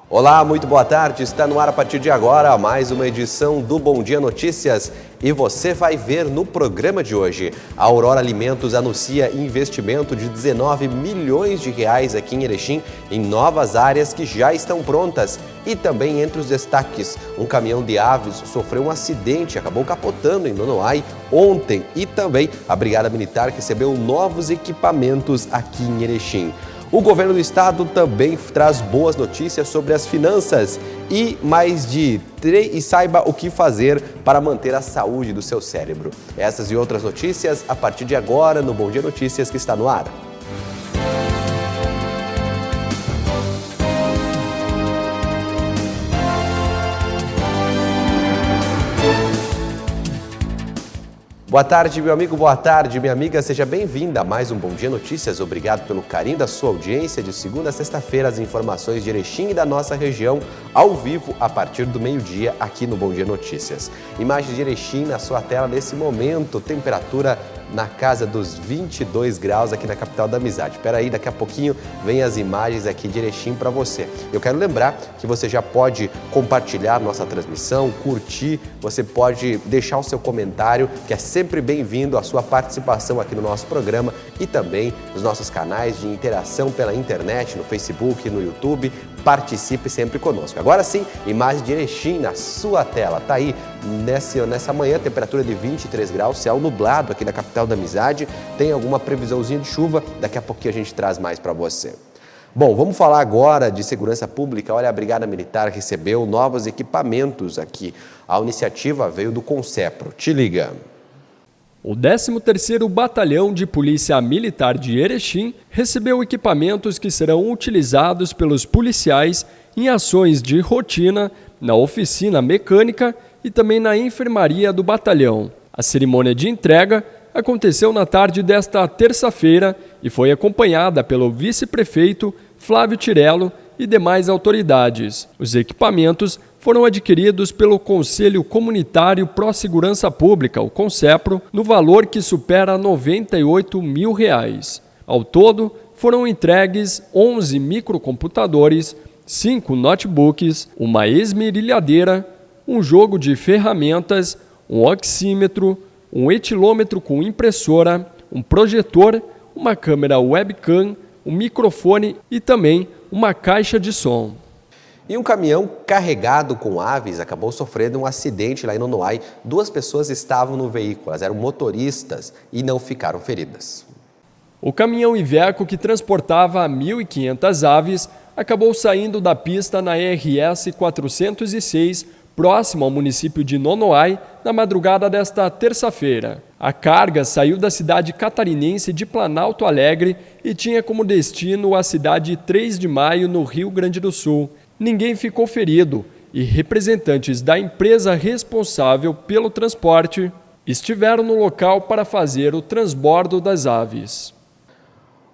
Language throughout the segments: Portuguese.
Olá, muito boa tarde. Está no ar a partir de agora mais uma edição do Bom Dia Notícias. E você vai ver no programa de hoje. A Aurora Alimentos anuncia investimento de 19 milhões de reais aqui em Erechim em novas áreas que já estão prontas. E também entre os destaques, um caminhão de aves sofreu um acidente e acabou capotando em Nonoai ontem. E também a Brigada Militar recebeu novos equipamentos aqui em Erechim. O governo do estado também traz boas notícias sobre as finanças e saiba o que fazer para manter a saúde do seu cérebro. Essas e outras notícias a partir de agora no Bom Dia Notícias que está no ar. Boa tarde, meu amigo, boa tarde, minha amiga, seja bem-vinda a mais um Bom Dia Notícias. Obrigado pelo carinho da sua audiência. De segunda a sexta-feira, as informações de Erechim e da nossa região, ao vivo, a partir do meio-dia, aqui no Bom Dia Notícias. Imagens de Erechim na sua tela nesse momento, temperatura na casa dos 22 graus aqui na capital da amizade. Espera aí, daqui a pouquinho vem as imagens aqui de Erechim para você. Eu quero lembrar que você já pode compartilhar nossa transmissão, curtir, você pode deixar o seu comentário, que é sempre bem-vindo a sua participação aqui no nosso programa e também nos nossos canais de interação pela internet, no Facebook, no YouTube. Participe sempre conosco. Agora sim, imagem de Erechim na sua tela. Tá aí, nessa manhã, temperatura de 23 graus, céu nublado aqui na capital da amizade. Tem alguma previsãozinha de chuva, daqui a pouquinho a gente traz mais para você. Bom, vamos falar agora de segurança pública. Olha, a Brigada Militar recebeu novos equipamentos aqui. A iniciativa veio do Concepro. Te liga. O 13º Batalhão de Polícia Militar de Erechim recebeu equipamentos que serão utilizados pelos policiais em ações de rotina, na oficina mecânica e também na enfermaria do batalhão. A cerimônia de entrega aconteceu na tarde desta terça-feira e foi acompanhada pelo vice-prefeito Flávio Tirello e demais autoridades. Os equipamentos foram adquiridos pelo Conselho Comunitário Pró Segurança Pública, o CONSEPRO, no valor que supera R$ 98 mil. Ao todo, foram entregues 11 microcomputadores, 5 notebooks, uma esmerilhadeira, um jogo de ferramentas, um oxímetro, um etilômetro com impressora, um projetor, uma câmera webcam, um microfone e também uma caixa de som. E um caminhão carregado com aves acabou sofrendo um acidente lá em Nonoai. 2 pessoas estavam no veículo, elas eram motoristas e não ficaram feridas. O caminhão Iveco que transportava 1.500 aves acabou saindo da pista na RS 406, próximo ao município de Nonoai, na madrugada desta terça-feira. A carga saiu da cidade catarinense de Planalto Alegre e tinha como destino a cidade 3 de Maio, no Rio Grande do Sul. Ninguém ficou ferido e representantes da empresa responsável pelo transporte estiveram no local para fazer o transbordo das aves.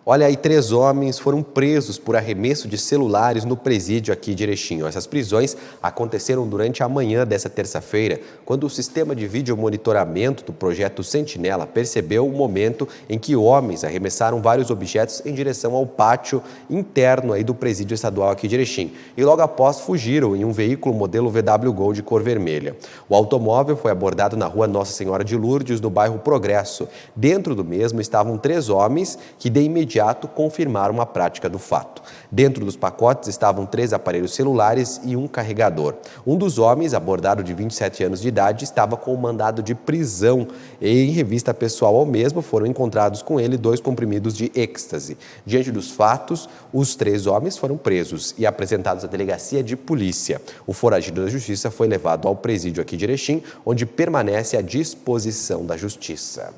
Olha aí, 3 homens foram presos por arremesso de celulares no presídio aqui de Erechim. Essas prisões aconteceram durante a manhã dessa terça-feira, quando o sistema de vídeo monitoramento do projeto Sentinela percebeu o momento em que homens arremessaram vários objetos em direção ao pátio interno aí do presídio estadual aqui de Erechim. E logo após fugiram em um veículo modelo VW Gol de cor vermelha. O automóvel foi abordado na rua Nossa Senhora de Lourdes, no bairro Progresso. Dentro do mesmo estavam 3 homens que de imediato confirmaram a prática do fato. Dentro dos pacotes estavam 3 aparelhos celulares e um carregador. Um dos homens, abordado de 27 anos de idade, estava com um mandado de prisão e, em revista pessoal ao mesmo, foram encontrados com ele 2 comprimidos de êxtase. Diante dos fatos, os 3 homens foram presos e apresentados à delegacia de polícia. O foragido da justiça foi levado ao presídio aqui de Erechim, onde permanece à disposição da justiça.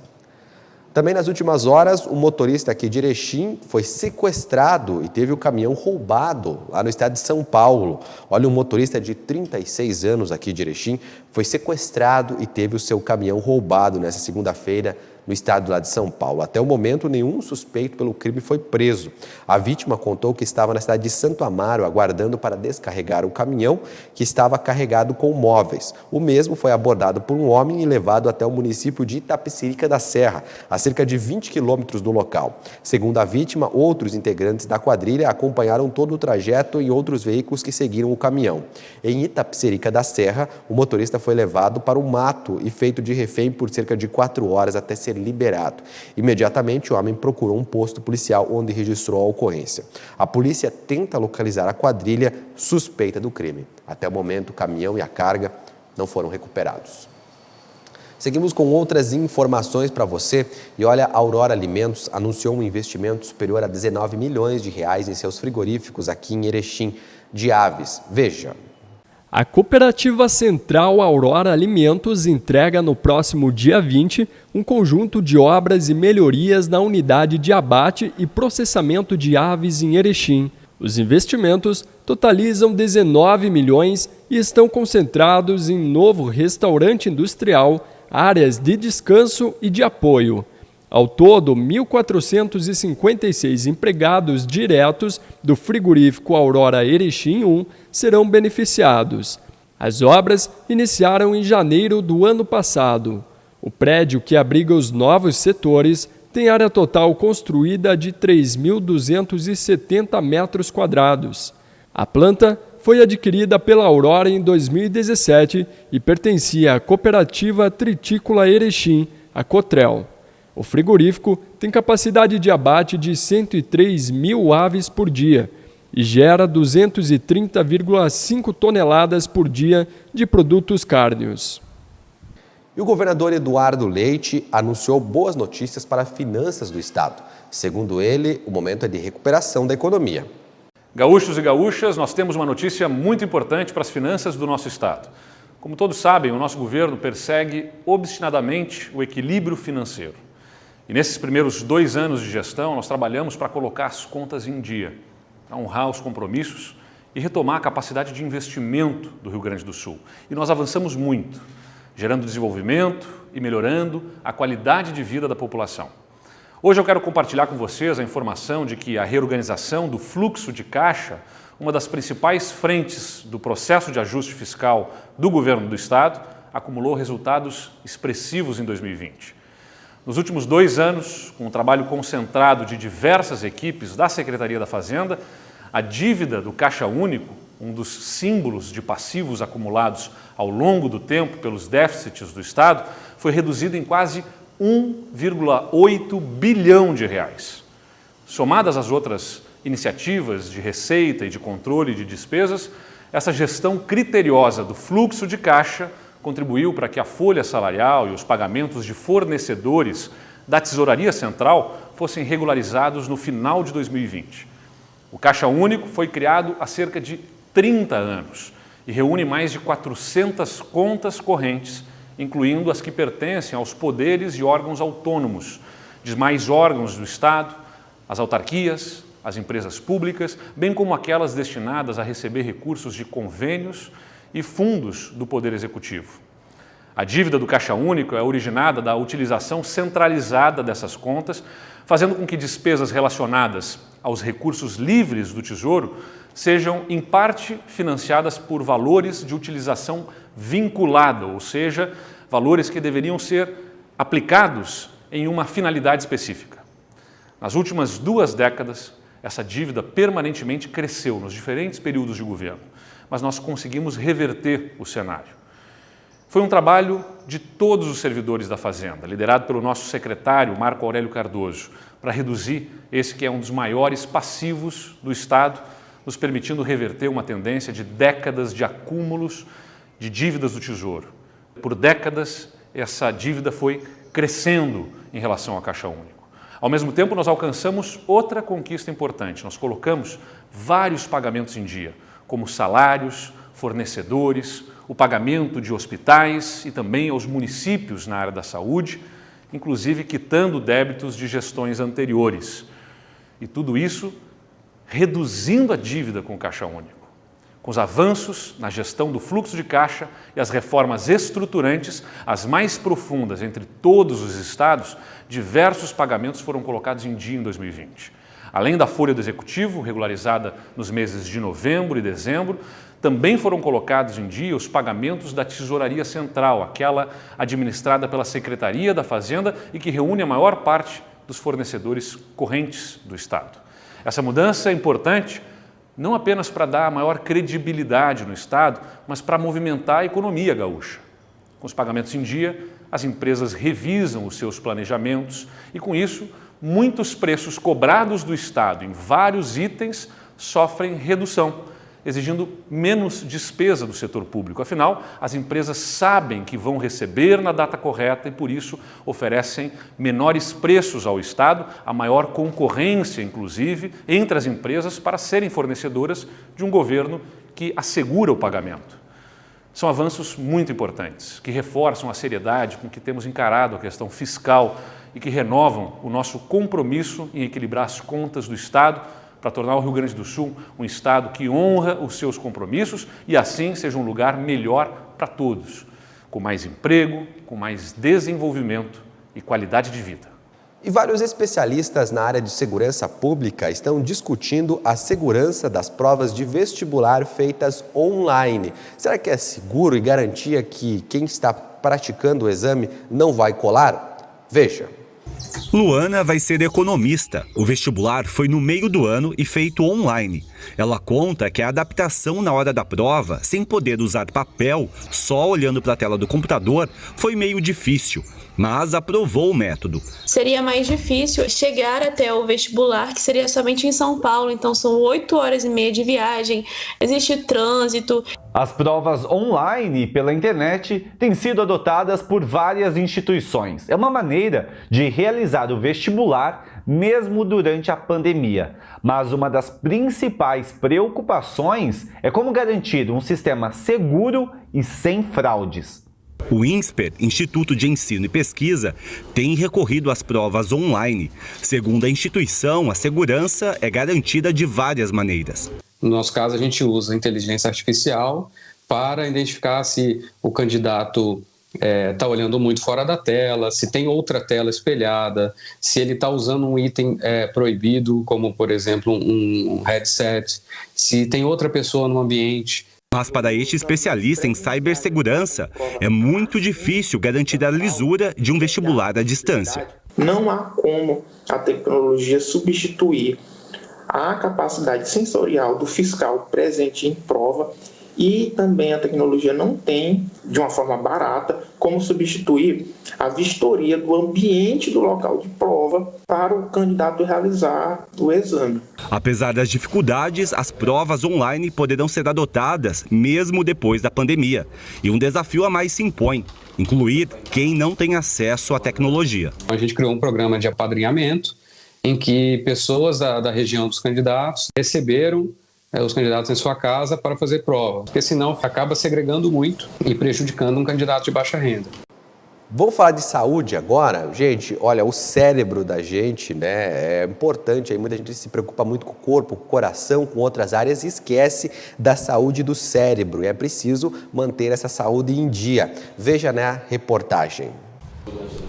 Também nas últimas horas, um motorista aqui de Erechim foi sequestrado e teve o caminhão roubado lá no estado de São Paulo. Olha, um motorista de 36 anos aqui de Erechim foi sequestrado e teve o seu caminhão roubado nessa segunda-feira no estado lá de São Paulo. Até o momento, nenhum suspeito pelo crime foi preso. A vítima contou que estava na cidade de Santo Amaro, aguardando para descarregar o caminhão que estava carregado com móveis. O mesmo foi abordado por um homem e levado até o município de Itapecerica da Serra, a cerca de 20 quilômetros do local. Segundo a vítima, outros integrantes da quadrilha acompanharam todo o trajeto em outros veículos que seguiram o caminhão. Em Itapecerica da Serra, o motorista foi levado para o mato e feito de refém por cerca de 4 horas até ser liberado. Imediatamente, o homem procurou um posto policial onde registrou a ocorrência. A polícia tenta localizar a quadrilha suspeita do crime. Até o momento, o caminhão e a carga não foram recuperados. Seguimos com outras informações para você. E olha, a Aurora Alimentos anunciou um investimento superior a 19 milhões de reais em seus frigoríficos aqui em Erechim, de aves. Veja. A Cooperativa Central Aurora Alimentos entrega no próximo dia 20 um conjunto de obras e melhorias na unidade de abate e processamento de aves em Erechim. Os investimentos totalizam 19 milhões e estão concentrados em novo restaurante industrial, áreas de descanso e de apoio. Ao todo, 1.456 empregados diretos do frigorífico Aurora Erechim 1 serão beneficiados. As obras iniciaram em janeiro do ano passado. O prédio, que abriga os novos setores, tem área total construída de 3.270 metros quadrados. A planta foi adquirida pela Aurora em 2017 e pertencia à Cooperativa Tritícola Erechim, a Cotrel. O frigorífico tem capacidade de abate de 103 mil aves por dia e gera 230,5 toneladas por dia de produtos cárneos. E o governador Eduardo Leite anunciou boas notícias para as finanças do estado. Segundo ele, o momento é de recuperação da economia. Gaúchos e gaúchas, nós temos uma notícia muito importante para as finanças do nosso estado. Como todos sabem, o nosso governo persegue obstinadamente o equilíbrio financeiro. E nesses primeiros 2 anos de gestão, nós trabalhamos para colocar as contas em dia, para honrar os compromissos e retomar a capacidade de investimento do Rio Grande do Sul. E nós avançamos muito, gerando desenvolvimento e melhorando a qualidade de vida da população. Hoje eu quero compartilhar com vocês a informação de que a reorganização do fluxo de caixa, uma das principais frentes do processo de ajuste fiscal do governo do estado, acumulou resultados expressivos em 2020. Nos últimos 2 anos, com um trabalho concentrado de diversas equipes da Secretaria da Fazenda, a dívida do Caixa Único, um dos símbolos de passivos acumulados ao longo do tempo pelos déficits do Estado, foi reduzida em quase 1,8 bilhão de reais. Somadas às outras iniciativas de receita e de controle de despesas, essa gestão criteriosa do fluxo de caixa contribuiu para que a folha salarial e os pagamentos de fornecedores da Tesouraria Central fossem regularizados no final de 2020. O Caixa Único foi criado há cerca de 30 anos e reúne mais de 400 contas correntes, incluindo as que pertencem aos poderes e órgãos autônomos, demais órgãos do Estado, as autarquias, as empresas públicas, bem como aquelas destinadas a receber recursos de convênios e fundos do Poder Executivo. A dívida do Caixa Único é originada da utilização centralizada dessas contas, fazendo com que despesas relacionadas aos recursos livres do Tesouro sejam, em parte, financiadas por valores de utilização vinculada, ou seja, valores que deveriam ser aplicados em uma finalidade específica. Nas últimas 2 décadas, essa dívida permanentemente cresceu nos diferentes períodos de governo, mas nós conseguimos reverter o cenário. Foi um trabalho de todos os servidores da Fazenda, liderado pelo nosso secretário, Marco Aurélio Cardoso, para reduzir esse que é um dos maiores passivos do Estado, nos permitindo reverter uma tendência de décadas de acúmulos de dívidas do Tesouro. Por décadas, essa dívida foi crescendo em relação ao Caixa Único. Ao mesmo tempo, nós alcançamos outra conquista importante. Nós colocamos vários pagamentos em dia, como salários, fornecedores, o pagamento de hospitais e também aos municípios na área da saúde, inclusive quitando débitos de gestões anteriores. E tudo isso reduzindo a dívida com o Caixa Único. Com os avanços na gestão do fluxo de caixa e as reformas estruturantes, as mais profundas entre todos os estados, diversos pagamentos foram colocados em dia em 2020. Além da folha do Executivo, regularizada nos meses de novembro e dezembro, também foram colocados em dia os pagamentos da Tesouraria Central, aquela administrada pela Secretaria da Fazenda e que reúne a maior parte dos fornecedores correntes do Estado. Essa mudança é importante não apenas para dar maior credibilidade no Estado, mas para movimentar a economia gaúcha. Com os pagamentos em dia, as empresas revisam os seus planejamentos e, com isso, muitos preços cobrados do Estado em vários itens sofrem redução, exigindo menos despesa do setor público. Afinal, as empresas sabem que vão receber na data correta e, por isso, oferecem menores preços ao Estado, a maior concorrência, inclusive, entre as empresas para serem fornecedoras de um governo que assegura o pagamento. São avanços muito importantes, que reforçam a seriedade com que temos encarado a questão fiscal e que renovam o nosso compromisso em equilibrar as contas do Estado para tornar o Rio Grande do Sul um estado que honra os seus compromissos e assim seja um lugar melhor para todos, com mais emprego, com mais desenvolvimento e qualidade de vida. E vários especialistas na área de segurança pública estão discutindo a segurança das provas de vestibular feitas online. Será que é seguro e garantia que quem está praticando o exame não vai colar? Veja. Luana vai ser economista. O vestibular foi no meio do ano e feito online. Ela conta que a adaptação na hora da prova, sem poder usar papel, só olhando para a tela do computador, foi meio difícil, mas aprovou o método. Seria mais difícil chegar até o vestibular, que seria somente em São Paulo, então são 8 horas e meia de viagem, existe trânsito. As provas online pela internet têm sido adotadas por várias instituições. É uma maneira de realizar o vestibular mesmo durante a pandemia. Mas uma das principais preocupações é como garantir um sistema seguro e sem fraudes. O INSPER, Instituto de Ensino e Pesquisa, tem recorrido às provas online. Segundo a instituição, a segurança é garantida de várias maneiras. No nosso caso, a gente usa inteligência artificial para identificar se o candidato está olhando muito fora da tela, se tem outra tela espelhada, se ele está usando um item proibido, como, por exemplo, um headset, se tem outra pessoa no ambiente. Mas para este especialista em cibersegurança, é muito difícil garantir a lisura de um vestibular à distância. Não há como a tecnologia substituir a capacidade sensorial do fiscal presente em prova e também a tecnologia não tem, de uma forma barata, como substituir a vistoria do ambiente do local de prova para o candidato realizar o exame. Apesar das dificuldades, as provas online poderão ser adotadas mesmo depois da pandemia. E um desafio a mais se impõe: incluir quem não tem acesso à tecnologia. A gente criou um programa de apadrinhamento em que pessoas da região dos candidatos receberam os candidatos em sua casa para fazer prova, porque senão acaba segregando muito e prejudicando um candidato de baixa renda. Vamos falar de saúde agora? Gente, olha, o cérebro da gente, né, é importante, aí muita gente se preocupa muito com o corpo, com o coração, com outras áreas e esquece da saúde do cérebro. E é preciso manter essa saúde em dia. Veja na reportagem.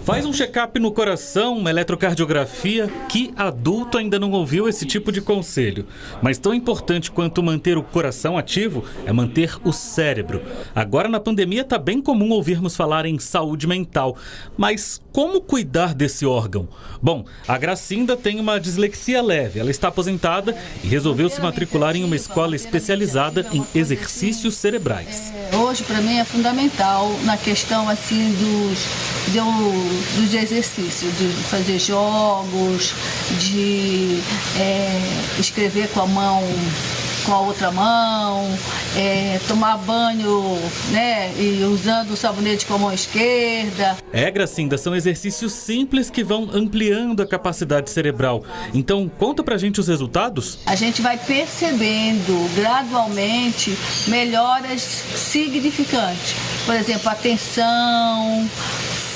Faz um check-up no coração, uma eletrocardiografia. Que adulto ainda não ouviu esse tipo de conselho? Mas tão importante quanto manter o coração ativo é manter o cérebro. Agora na pandemia está bem comum ouvirmos falar em saúde mental. Mas como cuidar desse órgão? Bom, a Gracinda tem uma dislexia leve. Ela está aposentada e resolveu se matricular em uma escola especializada em exercícios cerebrais. Hoje, para mim, é fundamental na questão assim dos exercícios, de fazer jogos, de escrever com a mão, com a outra mão, tomar banho, né, e usando o sabonete com a mão esquerda. Gracinda, são exercícios simples que vão ampliando a capacidade cerebral. Então, conta pra gente os resultados. A gente vai percebendo gradualmente melhoras significantes. Por exemplo, atenção,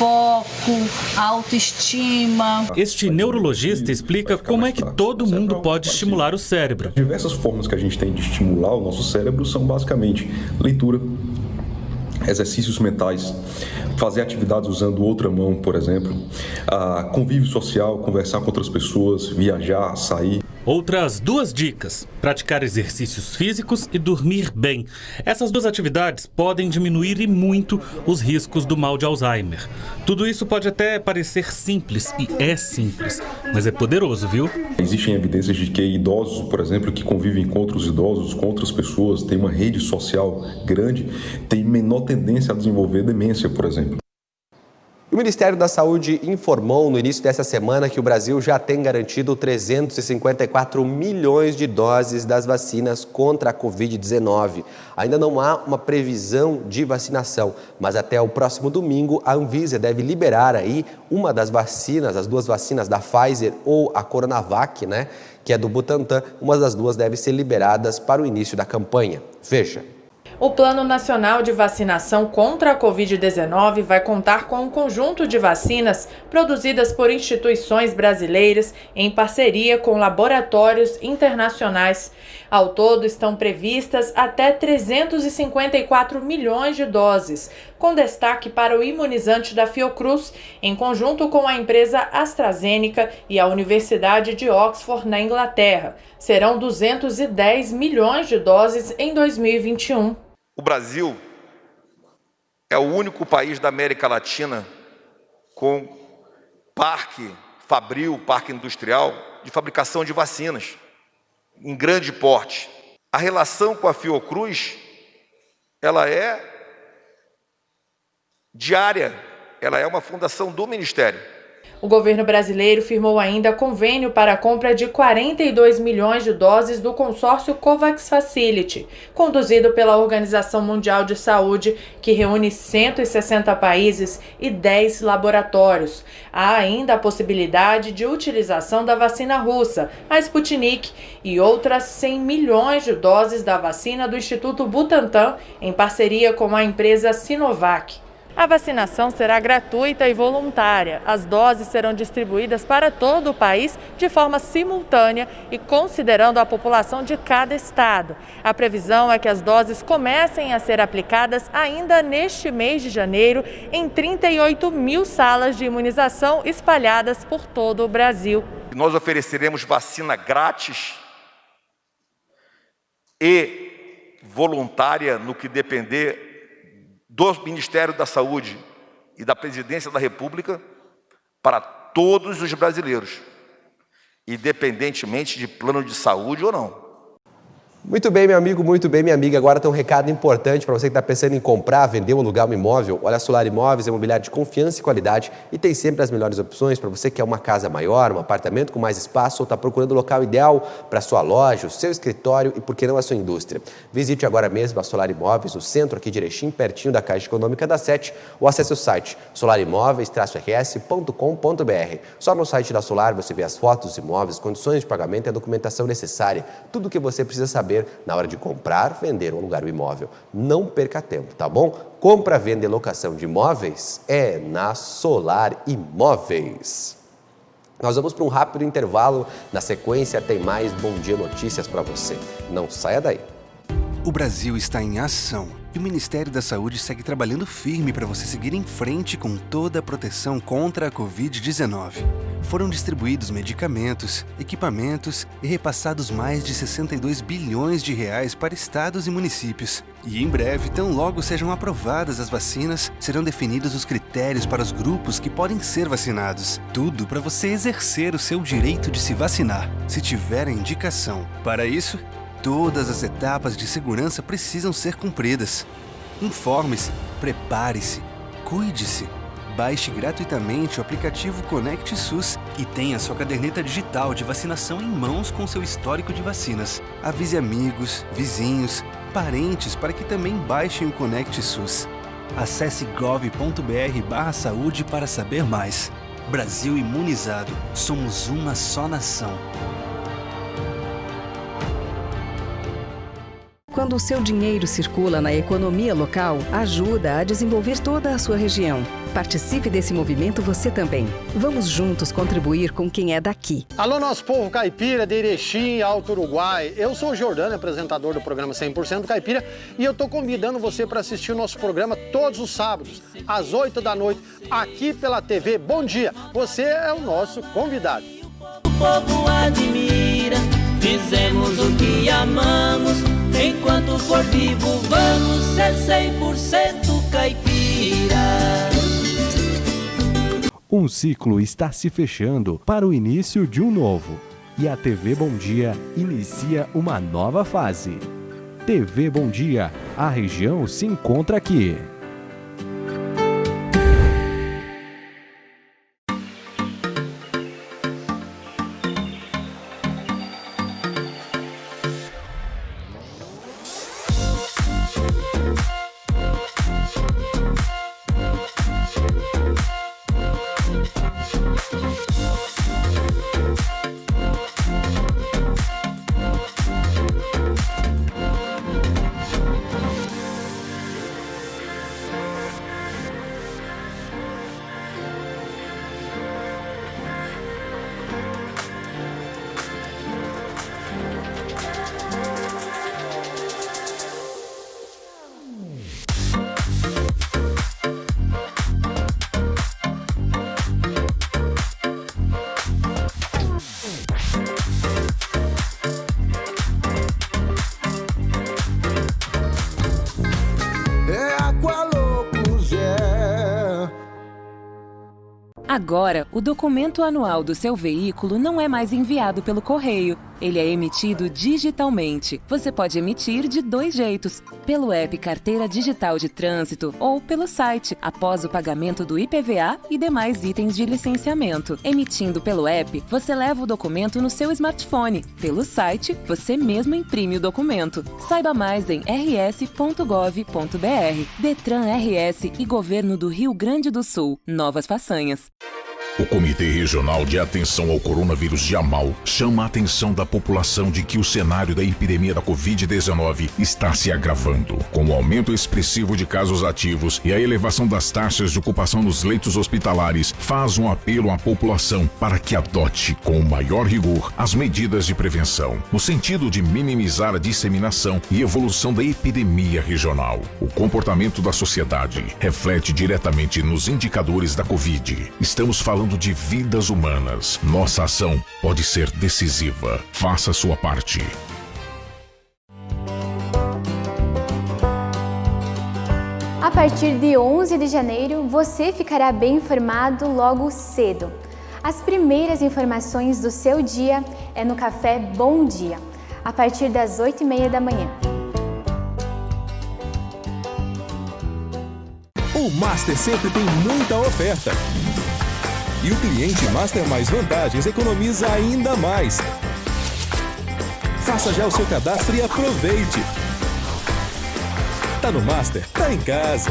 foco, autoestima. Este neurologista explica como é que todo mundo pode estimular o cérebro. Diversas formas que a gente tem de estimular o nosso cérebro são basicamente leitura, exercícios mentais, fazer atividades usando outra mão, por exemplo, convívio social, conversar com outras pessoas, viajar, sair. Outras 2 dicas: praticar exercícios físicos e dormir bem. Essas 2 atividades podem diminuir e muito os riscos do mal de Alzheimer. Tudo isso pode até parecer simples, e é simples, mas é poderoso, viu? Existem evidências de que idosos, por exemplo, que convivem com outros idosos, com outras pessoas, têm uma rede social grande, têm menor tendência a desenvolver demência, por exemplo. O Ministério da Saúde informou no início dessa semana que o Brasil já tem garantido 354 milhões de doses das vacinas contra a Covid-19. Ainda não há uma previsão de vacinação, mas até o próximo domingo a Anvisa deve liberar aí uma das vacinas, as 2 vacinas da Pfizer ou a Coronavac, que é do Butantan. Uma das 2 deve ser liberadas para o início da campanha. Veja. O Plano Nacional de Vacinação contra a Covid-19 vai contar com um conjunto de vacinas produzidas por instituições brasileiras em parceria com laboratórios internacionais. Ao todo, estão previstas até 354 milhões de doses, com destaque para o imunizante da Fiocruz, em conjunto com a empresa AstraZeneca e a Universidade de Oxford, na Inglaterra. Serão 210 milhões de doses em 2021. O Brasil é o único país da América Latina com parque fabril, parque industrial de fabricação de vacinas em grande porte. A relação com a Fiocruz, ela é diária, ela é uma fundação do Ministério. O governo brasileiro firmou ainda convênio para a compra de 42 milhões de doses do consórcio COVAX Facility, conduzido pela Organização Mundial de Saúde, que reúne 160 países e 10 laboratórios. Há ainda a possibilidade de utilização da vacina russa, a Sputnik, e outras 100 milhões de doses da vacina do Instituto Butantan, em parceria com a empresa Sinovac. A vacinação será gratuita e voluntária. As doses serão distribuídas para todo o país de forma simultânea e considerando a população de cada estado. A previsão é que as doses comecem a ser aplicadas ainda neste mês de janeiro em 38 mil salas de imunização espalhadas por todo o Brasil. Nós ofereceremos vacina grátis e voluntária no que depender do Ministério da Saúde e da Presidência da República para todos os brasileiros, independentemente de plano de saúde ou não. Muito bem, meu amigo, muito bem, minha amiga. Agora tem um recado importante para você que está pensando em comprar, vender ou alugar um imóvel. Olha, a Solar Imóveis é imobiliário de confiança e qualidade e tem sempre as melhores opções para você que quer uma casa maior, um apartamento com mais espaço ou está procurando o local ideal para sua loja, o seu escritório e, por que não, a sua indústria. Visite agora mesmo a Solar Imóveis, no centro aqui de Erechim, pertinho da Caixa Econômica da 7, ou acesse o site solarimóveis-rs.com.br. Só no site da Solar você vê as fotos dos imóveis, condições de pagamento e a documentação necessária. Tudo o que você precisa saber na hora de comprar, vender ou alugar o imóvel. Não perca tempo, tá bom? Compra, venda e locação de imóveis é na Solar Imóveis. Nós vamos para um rápido intervalo. Na sequência tem mais Bom Dia Notícias para você. Não saia daí. O Brasil está em ação e o Ministério da Saúde segue trabalhando firme para você seguir em frente com toda a proteção contra a Covid-19. Foram distribuídos medicamentos, equipamentos e repassados mais de 62 bilhões de reais para estados e municípios. E em breve, tão logo sejam aprovadas as vacinas, serão definidos os critérios para os grupos que podem ser vacinados. Tudo para você exercer o seu direito de se vacinar, se tiver a indicação. Para isso, todas as etapas de segurança precisam ser cumpridas. Informe-se, prepare-se, cuide-se. Baixe gratuitamente o aplicativo Conect SUS e tenha sua caderneta digital de vacinação em mãos com seu histórico de vacinas. Avise amigos, vizinhos, parentes para que também baixem o Conect SUS. Acesse gov.br/saúde para saber mais. Brasil imunizado. Somos uma só nação. Quando o seu dinheiro circula na economia local, ajuda a desenvolver toda a sua região. Participe desse movimento você também. Vamos juntos contribuir com quem é daqui. Alô, nosso povo caipira de Erechim, Alto Uruguai. Eu sou o Jordano, apresentador do programa 100% Caipira, e eu tô convidando você para assistir o nosso programa todos os sábados, às 8 da noite, aqui pela TV Bom Dia. Você é o nosso convidado. O povo admira, fizemos o que amamos, enquanto for vivo vamos ser 100% caipira. Um ciclo está se fechando para o início de um novo. E a TV Bom Dia inicia uma nova fase. TV Bom Dia, a região se encontra aqui. Agora, o documento anual do seu veículo não é mais enviado pelo correio. Ele é emitido digitalmente. Você pode emitir de 2 jeitos: pelo app Carteira Digital de Trânsito ou pelo site, após o pagamento do IPVA e demais itens de licenciamento. Emitindo pelo app, você leva o documento no seu smartphone. Pelo site, você mesmo imprime o documento. Saiba mais em rs.gov.br. Detran RS e Governo do Rio Grande do Sul. Novas façanhas. O Comitê Regional de Atenção ao Coronavírus de Amal chama a atenção da população de que o cenário da epidemia da Covid-19 está se agravando. Com o aumento expressivo de casos ativos e a elevação das taxas de ocupação dos leitos hospitalares, faz um apelo à população para que adote com maior rigor as medidas de prevenção, no sentido de minimizar a disseminação e evolução da epidemia regional. O comportamento da sociedade reflete diretamente nos indicadores da Covid. Estamos falando de vidas humanas. Nossa ação pode ser decisiva. Faça a sua parte. A partir de 11 de janeiro, você ficará bem informado logo cedo. As primeiras informações do seu dia é no Café Bom Dia, a partir das 8h30 da manhã. O Master sempre tem muita oferta. E o cliente Master Mais Vantagens economiza ainda mais. Faça já o seu cadastro e aproveite. Tá no Master, tá em casa.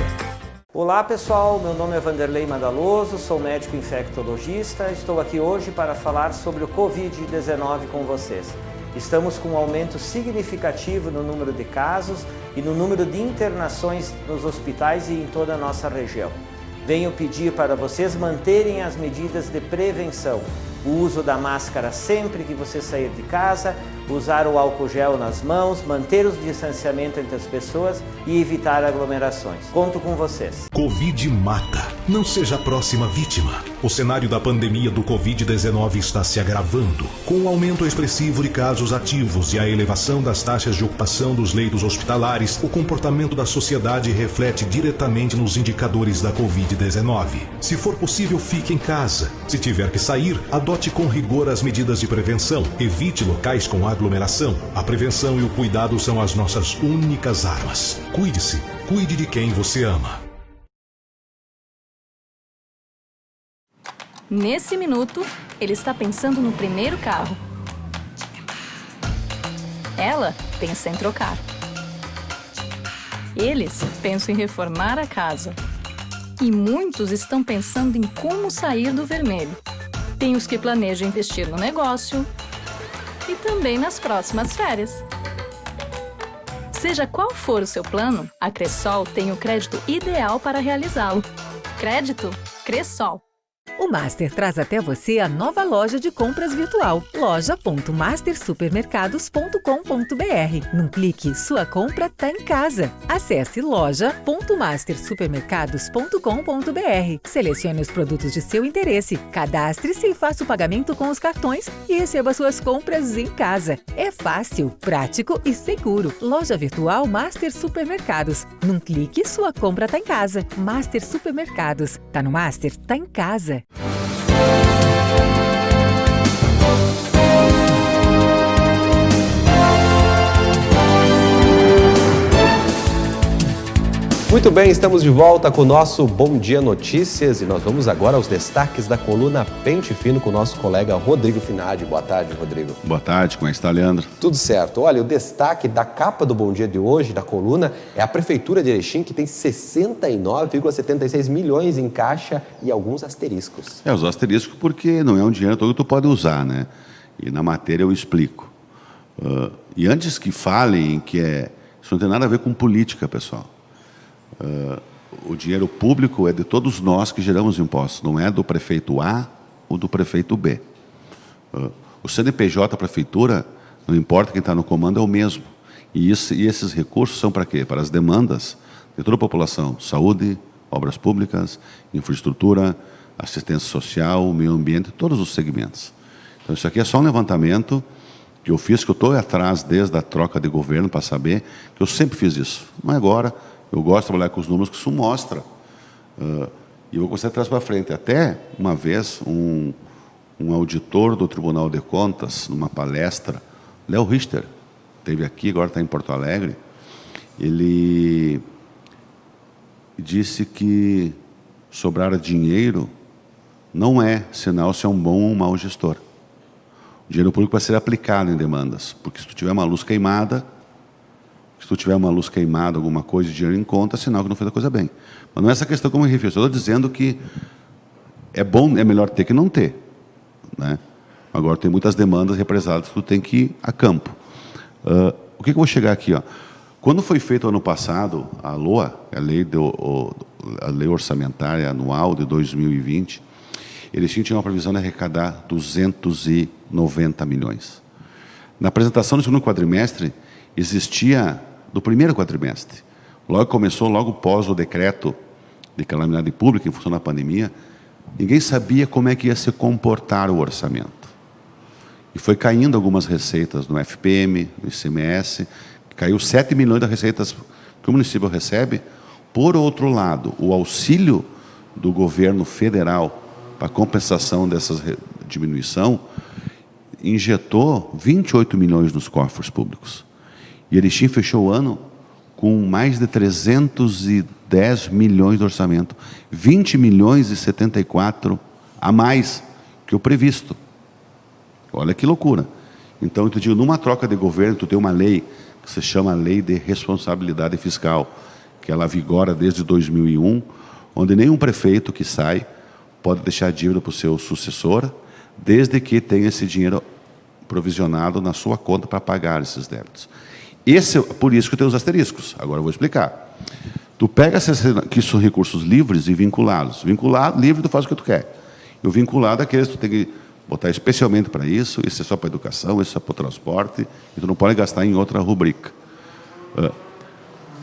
Olá pessoal, meu nome é Vanderlei Madaloso, sou médico infectologista. Estou aqui hoje para falar sobre o Covid-19 com vocês. Estamos com um aumento significativo no número de casos e no número de internações nos hospitais e em toda a nossa região. Venho pedir para vocês manterem as medidas de prevenção. O uso da máscara sempre que você sair de casa, usar o álcool gel nas mãos, manter o distanciamento entre as pessoas e evitar aglomerações. Conto com vocês. Covid mata. Não seja a próxima vítima. O cenário da pandemia do Covid-19 está se agravando. Com o aumento expressivo de casos ativos e a elevação das taxas de ocupação dos leitos hospitalares, o comportamento da sociedade reflete diretamente nos indicadores da Covid-19. Se for possível, fique em casa. Se tiver que sair, adote com rigor as medidas de prevenção. Evite locais com aglomeração. A prevenção e o cuidado são as nossas únicas armas. Cuide-se. Cuide de quem você ama. Nesse minuto, ele está pensando no primeiro carro. Ela pensa em trocar. Eles pensam em reformar a casa. E muitos estão pensando em como sair do vermelho. Tem os que planejam investir no negócio e também nas próximas férias. Seja qual for o seu plano, a Cressol tem o crédito ideal para realizá-lo. Crédito Cressol. O Master traz até você a nova loja de compras virtual, loja.mastersupermercados.com.br. Num clique, sua compra tá em casa. Acesse loja.mastersupermercados.com.br. Selecione os produtos de seu interesse, cadastre-se e faça o pagamento com os cartões e receba suas compras em casa. É fácil, prático e seguro. Loja virtual Master Supermercados. Num clique, sua compra tá em casa. Master Supermercados. Tá no Master, tá em casa. Muito bem, estamos de volta com o nosso Bom Dia Notícias e nós vamos agora aos destaques da coluna Pente Fino com o nosso colega Rodrigo Finardi. Boa tarde, Rodrigo. Boa tarde, como é que está, Leandro? Tudo certo. Olha, o destaque da capa do Bom Dia de hoje, da coluna, é a Prefeitura de Erechim, que tem 69,76 milhões em caixa e alguns asteriscos. Os asteriscos porque não é um dinheiro todo que tu pode usar, né? E na matéria eu explico. E antes que falem que isso não tem nada a ver com política, pessoal. O dinheiro público é de todos nós que geramos impostos, não é do prefeito A ou do prefeito B. O CNPJ da prefeitura, não importa quem está no comando, é o mesmo. E esses recursos são para quê? Para as demandas de toda a população: saúde, obras públicas, infraestrutura, assistência social, meio ambiente, todos os segmentos. Então isso aqui é só um levantamento que eu fiz, que eu estou atrás desde a troca de governo para saber, que eu sempre fiz isso. Não é agora. Eu gosto de trabalhar com os números que isso mostra. E eu vou começar atrás para frente. Até uma vez, um auditor do Tribunal de Contas, numa palestra, Léo Richter, esteve aqui, agora está em Porto Alegre, ele disse que sobrar dinheiro não é sinal se é um bom ou um mau gestor. O dinheiro público vai ser aplicado em demandas, porque se tu tiver uma luz queimada, alguma coisa de dinheiro em conta, é sinal que não fez a coisa bem. Mas não é essa questão como eu refiro. Estou dizendo que é bom, é melhor ter que não ter, né? Agora tem muitas demandas represadas que tu tem que ir a campo. O que eu vou chegar aqui? Quando foi feito ano passado a LOA, a Lei Orçamentária Anual de 2020, eles tinham uma previsão de arrecadar 290 milhões. Na apresentação do segundo quadrimestre, existia do primeiro quadrimestre. Logo começou, logo pós o decreto de calamidade pública em função da pandemia, ninguém sabia como é que ia se comportar o orçamento. E foi caindo algumas receitas no FPM, no ICMS, caiu 7 milhões das receitas que o município recebe. Por outro lado, o auxílio do governo federal para compensação dessa diminuição injetou 28 milhões nos cofres públicos. E Erechim fechou o ano com mais de 310 milhões de orçamento, 20 milhões e 74 a mais que o previsto. Olha que loucura. Então, eu te digo, numa troca de governo, tu tem uma lei que se chama Lei de Responsabilidade Fiscal, que ela vigora desde 2001, onde nenhum prefeito que sai pode deixar dívida para o seu sucessor, desde que tenha esse dinheiro provisionado na sua conta para pagar esses débitos. Por isso que tem os asteriscos. Agora eu vou explicar. Tu pega que são recursos livres e vinculados. Vinculado, livre, tu faz o que tu quer. E o vinculado é aqueles que tu tem que botar especialmente para isso, isso é só para educação, isso é para o transporte, e tu não pode gastar em outra rubrica.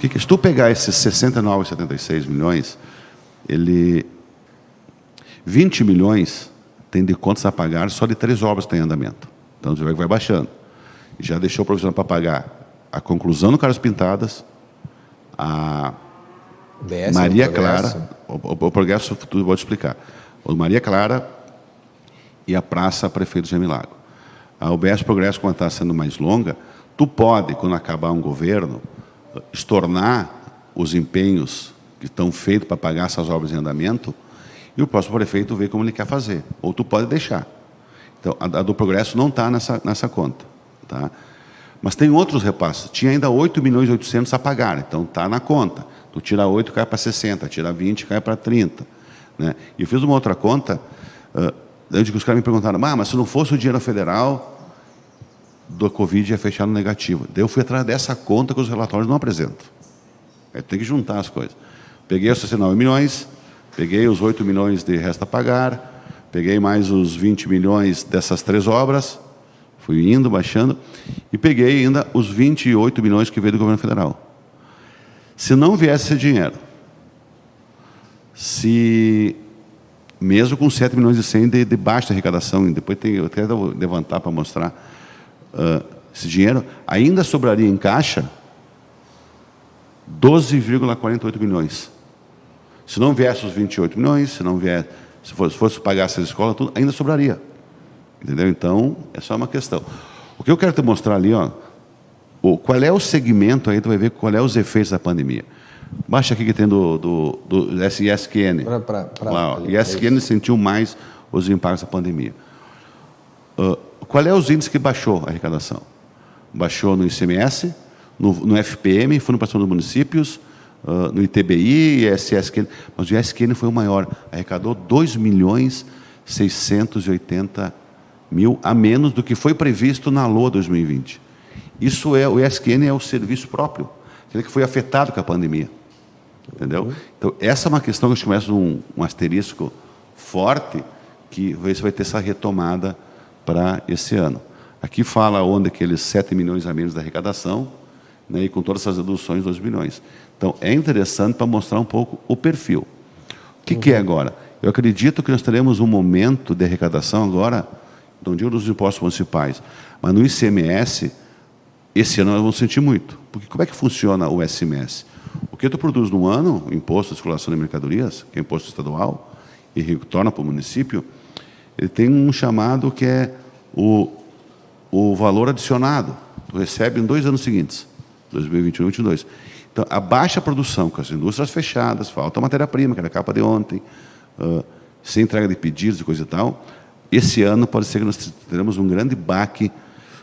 Se tu pegar esses 69,76 milhões, 20 milhões tem de contas a pagar só de 3 obras que tem em andamento. Então, você vai baixando. Já deixou provisional para pagar a conclusão do Carlos Pintadas, a BS, Maria Clara, o progresso futuro, vou te explicar. O Maria Clara e a Praça Prefeito de Milago. A UBS Progresso, quando está sendo mais longa, tu pode, quando acabar um governo, estornar os empenhos que estão feitos para pagar essas obras em andamento e o próximo prefeito vê como ele quer fazer. Ou tu pode deixar. Então, a do Progresso não está nessa conta. Tá? Mas tem outros repasses. Tinha ainda 8 milhões e 800 a pagar, então está na conta. Tu tira 8, cai para 60, tira 20, cai para 30. Né? E eu fiz uma outra conta, os caras me perguntaram, mas se não fosse o dinheiro federal, da Covid ia fechar no negativo. Daí eu fui atrás dessa conta que os relatórios não apresentam. Aí tem que juntar as coisas. Peguei os 69 milhões, peguei os 8 milhões de resta a pagar, peguei mais os 20 milhões dessas 3 obras, fui indo, baixando, e peguei ainda os 28 milhões que veio do governo federal. Se não viesse esse dinheiro, mesmo com 7 milhões e 100 de baixa arrecadação, e depois eu até vou levantar para mostrar esse dinheiro, ainda sobraria em caixa 12,48 milhões. Se não viesse os 28 milhões, se fosse pagar essas escolas, tudo, ainda sobraria. Entendeu? Então, é só uma questão. O que eu quero te mostrar ali, ó, qual é o segmento aí, tu vai ver qual é os efeitos da pandemia. Baixa aqui que tem do ISQN. Lá, ó, ISQN sentiu mais os impactos da pandemia. Qual é os índices que baixou a arrecadação? Baixou no ICMS, no FPM, Fundo de Participação dos Municípios, no ITBI, ISQN, mas o ISQN foi o maior, arrecadou 2.680.000 a menos do que foi previsto na LOA 2020. Isso o ISQN é o serviço próprio, aquele que foi afetado com a pandemia. Entendeu? Então, essa é uma questão que a gente começa um asterisco forte, que você vai ter essa retomada para esse ano. Aqui fala onde aqueles 7 milhões a menos da arrecadação, né, e com todas essas reduções, 2 milhões. Então, é interessante para mostrar um pouco o perfil. O que é agora? Eu acredito que nós teremos um momento de arrecadação agora, não digo dos impostos municipais, mas no ICMS, esse ano nós vamos sentir muito. Porque como é que funciona o ICMS? O que tu produz no ano, o imposto de circulação de mercadorias, que é imposto estadual, e retorna para o município, ele tem um chamado que é o valor adicionado. Tu recebe em 2 anos seguintes, 2021 e 2022. Então, a baixa produção, com as indústrias fechadas, falta matéria-prima, que era a capa de ontem, sem entrega de pedidos e coisa e tal, esse ano pode ser que nós teremos um grande baque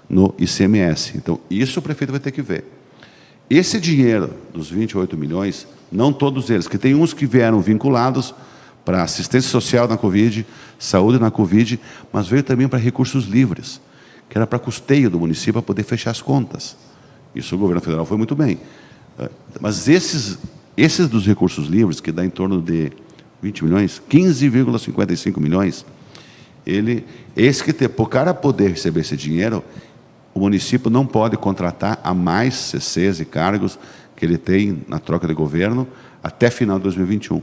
no ICMS. Então, isso o prefeito vai ter que ver. Esse dinheiro dos 28 milhões, não todos eles, que tem uns que vieram vinculados para assistência social na Covid, saúde na Covid, mas veio também para recursos livres, que era para custeio do município para poder fechar as contas. Isso o governo federal foi muito bem. Mas esses dos recursos livres, que dá em torno de 20 milhões, 15,55 milhões, por cara poder receber esse dinheiro, o município não pode contratar a mais CCs e cargos que ele tem na troca de governo até final de 2021.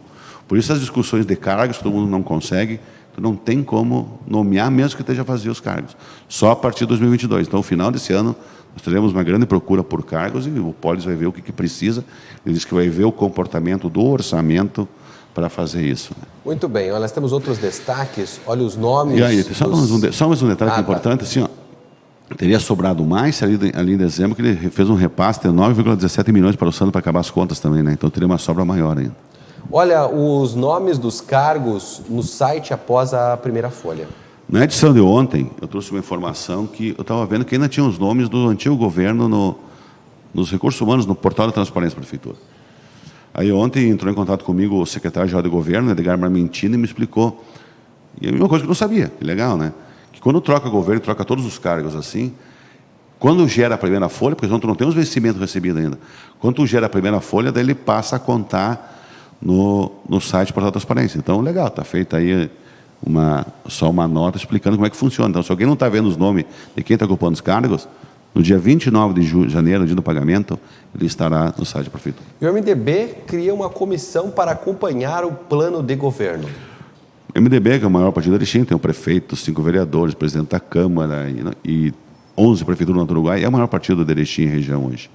Por isso as discussões de cargos, todo mundo não consegue, não tem como nomear, mesmo que esteja vazio os cargos. Só a partir de 2022. Então, no final desse ano, nós teremos uma grande procura por cargos e o Polis vai ver o que precisa. Ele diz que vai ver o comportamento do orçamento para fazer isso. Muito bem. Olha, nós temos outros destaques. Olha os nomes. E aí, só mais um detalhe que é importante. Assim, ó, teria sobrado mais ali em dezembro, que ele fez um repasse de 9,17 milhões para o Santo para acabar as contas também, né? Então teria uma sobra maior ainda. Olha, os nomes dos cargos no site após a primeira folha. Na edição de ontem, eu trouxe uma informação que eu estava vendo que ainda tinha os nomes do antigo governo nos recursos humanos, no portal da transparência da prefeitura. Aí ontem entrou em contato comigo o secretário-geral de governo, Edgar Marmentini, e me explicou. E é uma coisa que eu não sabia, que legal, né? Que quando troca governo, troca todos os cargos assim, quando gera a primeira folha, porque tu não tem os vencimentos recebidos ainda, quando tu gera a primeira folha, daí ele passa a contar no site do portal da transparência. Então, legal, está feita aí só uma nota explicando como é que funciona. Então, se alguém não está vendo os nomes de quem está ocupando os cargos, no dia 29 de janeiro, dia do pagamento, ele estará no site da prefeitura. E o MDB cria uma comissão para acompanhar o plano de governo. O MDB, que é o maior partido da Erechim, tem o prefeito, 5 vereadores, presidente da Câmara e 11 prefeituras no Uruguai, é o maior partido da Erechim região hoje.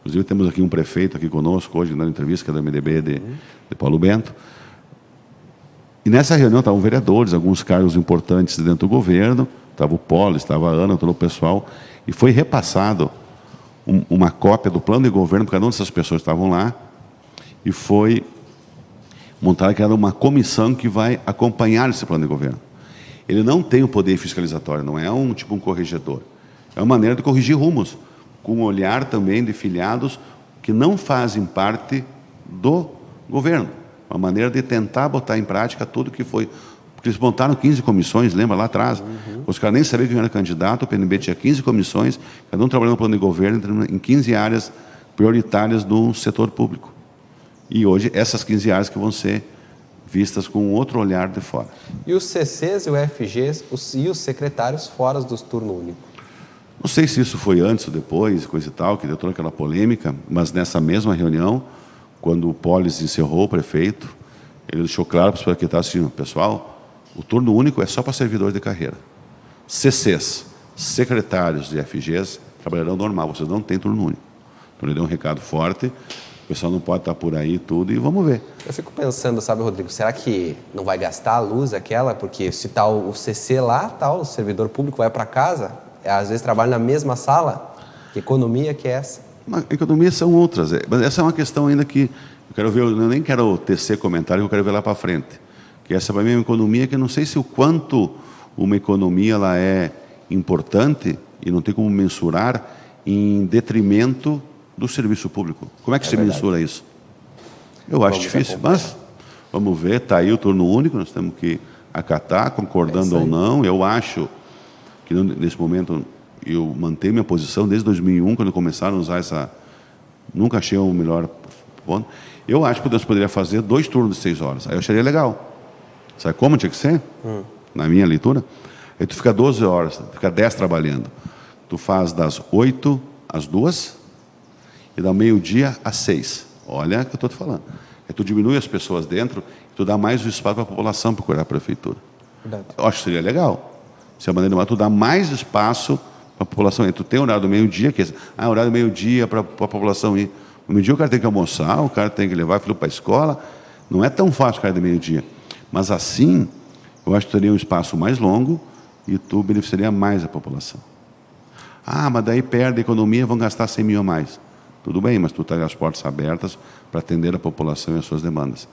Inclusive, temos aqui um prefeito aqui conosco hoje, na entrevista, que é do MDB de Paulo Bento. E nessa reunião estavam vereadores, alguns cargos importantes dentro do governo, estava o Polo, estava a Ana, todo o pessoal, e foi repassado uma cópia do plano de governo para cada uma dessas pessoas que estavam lá, e foi montada que era uma comissão que vai acompanhar esse plano de governo. Ele não tem o poder fiscalizatório, não é um corregedor. É uma maneira de corrigir rumos, com um olhar também de filiados que não fazem parte do governo. Uma maneira de tentar botar em prática tudo que foi Porque eles montaram 15 comissões, lembra lá atrás? Os caras nem sabiam quem era candidato, o PNB tinha 15 comissões, cada um trabalhando no plano de governo, em 15 áreas prioritárias do setor público. E hoje, essas 15 áreas que vão ser vistas com outro olhar de fora. E os CCs e o FGs e os secretários fora do turno único? Não sei se isso foi antes ou depois, coisa e tal, que deu toda aquela polêmica, mas nessa mesma reunião, quando o Polis encerrou, o prefeito, ele deixou claro para os que estavam assim, pessoal, o turno único é só para servidores de carreira. CCs, secretários de FGs, trabalharão normal, vocês não têm turno único. Então ele deu um recado forte, o pessoal não pode estar por aí tudo, e vamos ver. Eu fico pensando, sabe, Rodrigo, será que não vai gastar a luz aquela? Porque se tá o CC lá, tá, o servidor público vai para casa, às vezes trabalha na mesma sala. Que economia que é essa? Economias são outras, mas essa é uma questão ainda que eu quero ver, eu nem quero tecer comentário, eu quero ver lá para frente. Que essa para mim é uma economia que eu não sei se o quanto uma economia ela é importante e não tem como mensurar em detrimento do serviço público. Como é que se mensura isso? Eu acho difícil, mas vamos ver, está aí o turno único, nós temos que acatar, concordando ou não. Eu acho que nesse momento eu mantenho minha posição desde 2001, quando começaram a usar essa... Nunca achei o melhor ponto. Eu acho que Deus poderia fazer 2 turnos de 6 horas, aí eu acharia legal. Sabe como tinha que ser? Na minha leitura? Aí tu fica 12 horas, fica 10 trabalhando. Tu faz das 8 às 2 e da meio-dia às 6. Olha o que eu estou te falando. Aí tu diminui as pessoas dentro e tu dá mais o espaço para a população procurar a prefeitura. Verdade. Eu acho que seria legal. Se a maneira de tu dá mais espaço para a população. Aí tu tem o horário do meio-dia, que é horário do meio-dia para a população ir. No meio-dia o cara tem que almoçar, o cara tem que levar o filho para a escola. Não é tão fácil o cara do meio-dia. Mas assim, eu acho que teria um espaço mais longo e tu beneficiaria mais a população. Ah, mas daí perde a economia, vão gastar 100 mil a mais. Tudo bem, mas tu está as portas abertas para atender a população e as suas demandas.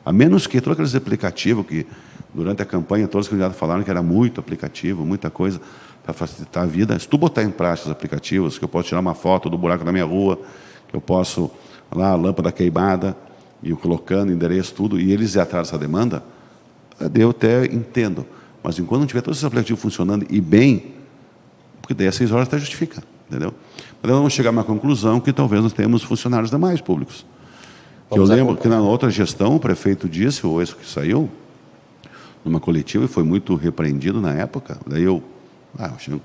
A menos que todos aqueles aplicativos que, durante a campanha, todos os candidatos falaram que era muito aplicativo, muita coisa para facilitar a vida. Se tu botar em prática os aplicativos, que eu posso tirar uma foto do buraco da minha rua, que eu posso, lá, a lâmpada queimada, e eu colocando endereço, tudo, e eles ir atrás dessa demanda, eu até entendo. Mas enquanto não tiver todos esses aplicativos funcionando e bem, porque daí às 6 horas até justifica, entendeu? Mas vamos chegar a uma conclusão que talvez nós tenhamos funcionários demais públicos. Que eu lembro que na outra gestão o prefeito disse, ou isso que saiu, numa coletiva, e foi muito repreendido na época, daí eu acho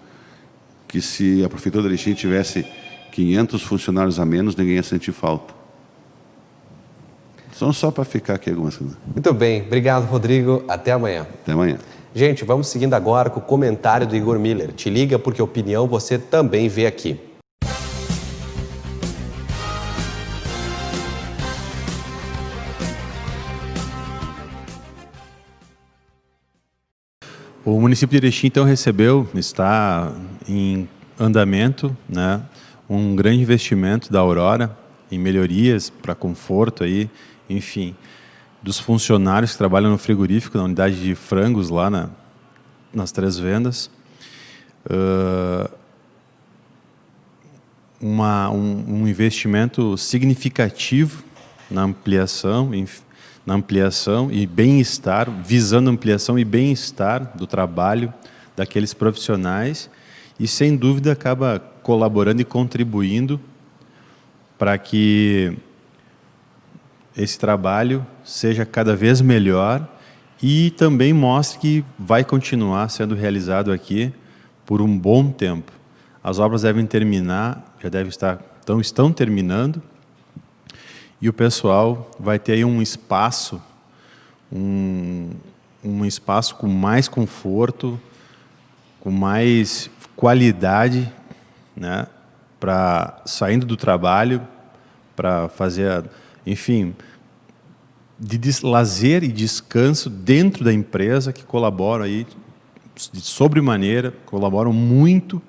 que se a prefeitura de Erechim tivesse 500 funcionários a menos, ninguém ia sentir falta. Só para ficar aqui algumas coisas. Muito bem, obrigado, Rodrigo. Até amanhã. Até amanhã. Gente, vamos seguindo agora com o comentário do Igor Miller. Te liga porque opinião você também vê aqui. O município de Erechim, então, está em andamento, né, um grande investimento da Aurora em melhorias para conforto, aí, enfim, dos funcionários que trabalham no frigorífico, na unidade de frangos lá nas Três Vendas. Um investimento significativo na ampliação e bem-estar, visando ampliação e bem-estar do trabalho daqueles profissionais e, sem dúvida, acaba colaborando e contribuindo para que esse trabalho seja cada vez melhor e também mostre que vai continuar sendo realizado aqui por um bom tempo. As obras devem terminar, estão terminando, e o pessoal vai ter aí um espaço, um espaço com mais conforto, com mais qualidade, né, para saindo do trabalho, para fazer, enfim, de lazer e descanso dentro da empresa, que colaboram aí de sobremaneira, colaboram muito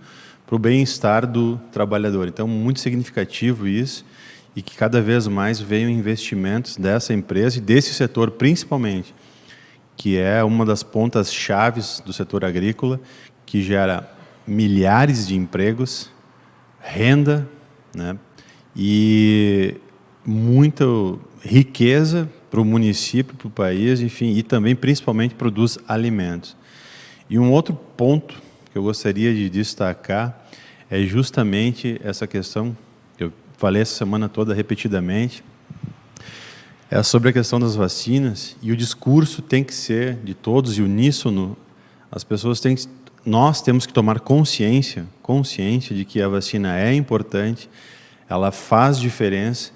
para o bem-estar do trabalhador. Então, muito significativo isso, e que cada vez mais venham investimentos dessa empresa e desse setor principalmente, que é uma das pontas-chaves do setor agrícola, que gera milhares de empregos, renda, né, e muita riqueza para o município, para o país, enfim, e também principalmente produz alimentos. E um outro ponto que eu gostaria de destacar é justamente essa questão, que eu falei essa semana toda repetidamente, é sobre a questão das vacinas, e o discurso tem que ser de todos e uníssono. As pessoas nós temos que tomar consciência de que a vacina é importante, ela faz diferença,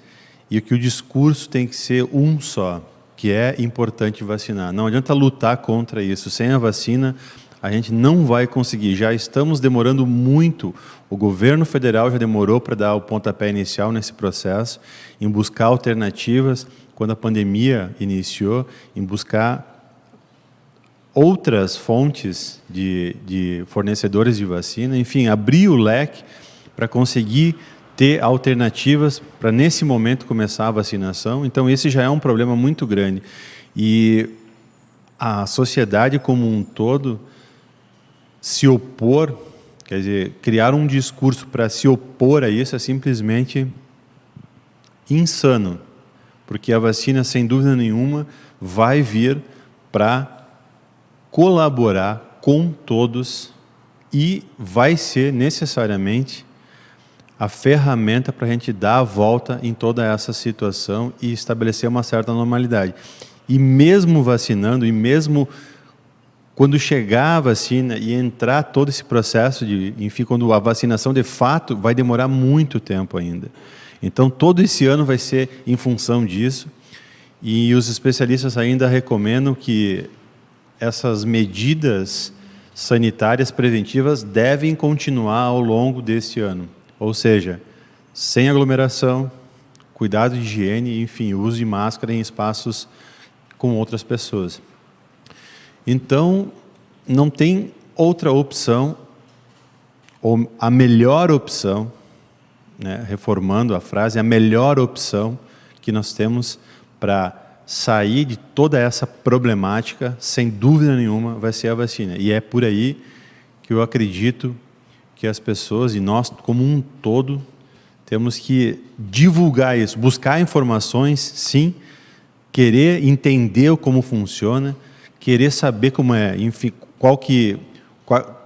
e que o discurso tem que ser um só, que é importante vacinar. Não adianta lutar contra isso. Sem a vacina, a gente não vai conseguir. Já estamos demorando muito. O governo federal já demorou para dar o pontapé inicial nesse processo, em buscar alternativas, quando a pandemia iniciou, em buscar outras fontes de fornecedores de vacina, enfim, abrir o leque para conseguir ter alternativas para, nesse momento, começar a vacinação. Então, esse já é um problema muito grande. E a sociedade como um todo se opor, quer dizer, criar um discurso para se opor a isso é simplesmente insano, porque a vacina, sem dúvida nenhuma, vai vir para colaborar com todos e vai ser necessariamente a ferramenta para a gente dar a volta em toda essa situação e estabelecer uma certa normalidade. E mesmo vacinando, e mesmo quando chegar a vacina e entrar todo esse processo enfim, quando a vacinação de fato, vai demorar muito tempo ainda. Então, todo esse ano vai ser em função disso, e os especialistas ainda recomendam que essas medidas sanitárias preventivas devem continuar ao longo desse ano. Ou seja, sem aglomeração, cuidado de higiene, enfim, uso de máscara em espaços com outras pessoas. Então, não tem outra opção, ou a melhor opção, né, reformando a frase, a melhor opção que nós temos para sair de toda essa problemática, sem dúvida nenhuma, vai ser a vacina. E é por aí que eu acredito que as pessoas, e nós como um todo, temos que divulgar isso, buscar informações, sim, querer entender como funciona, querer saber como é, enfim,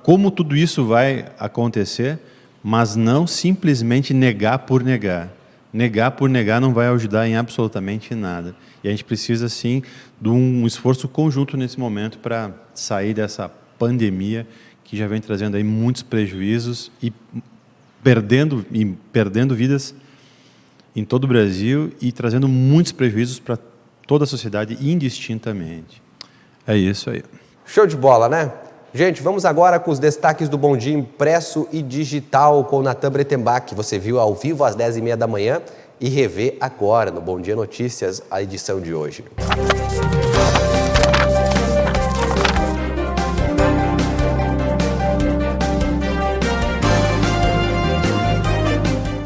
como tudo isso vai acontecer, mas não simplesmente negar por negar. Negar por negar não vai ajudar em absolutamente nada. E a gente precisa, sim, de um esforço conjunto nesse momento para sair dessa pandemia que já vem trazendo aí muitos prejuízos e perdendo vidas em todo o Brasil e trazendo muitos prejuízos para toda a sociedade indistintamente. É isso aí. Show de bola, né? Gente, vamos agora com os destaques do Bom Dia impresso e digital com o Natan Breitenbach, que você viu ao vivo às 10h30 da manhã e revê agora no Bom Dia Notícias, a edição de hoje.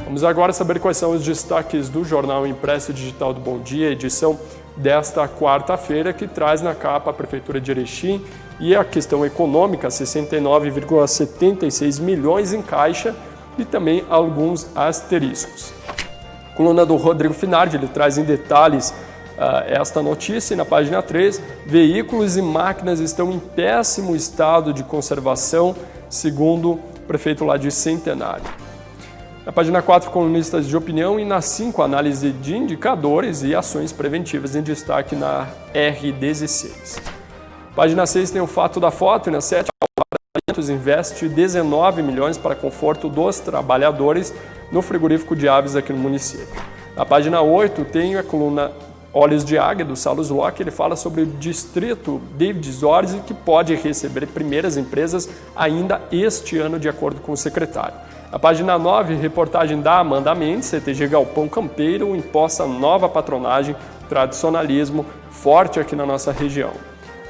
Vamos agora saber quais são os destaques do Jornal Impresso e Digital do Bom Dia, edição desta quarta-feira, que traz na capa a Prefeitura de Erechim e a questão econômica, 69,76 milhões em caixa e também alguns asteriscos. Coluna do Rodrigo Finardi, ele traz em detalhes esta notícia e na página 3, veículos e máquinas estão em péssimo estado de conservação, segundo o prefeito lá de Centenário. Na página 4, colunistas de opinião e na 5, análise de indicadores e ações preventivas em destaque na R16. Página 6 tem o fato da foto e na 7, investe 19 milhões para conforto dos trabalhadores no frigorífico de aves aqui no município. Na página 8 tem a coluna Olhos de Águia, do Salus Locke, ele fala sobre o distrito David Zorzi, que pode receber primeiras empresas ainda este ano, de acordo com o secretário. Na página 9, reportagem da Amanda Mendes, CTG Galpão Campeiro, imposta nova patronagem, tradicionalismo forte aqui na nossa região.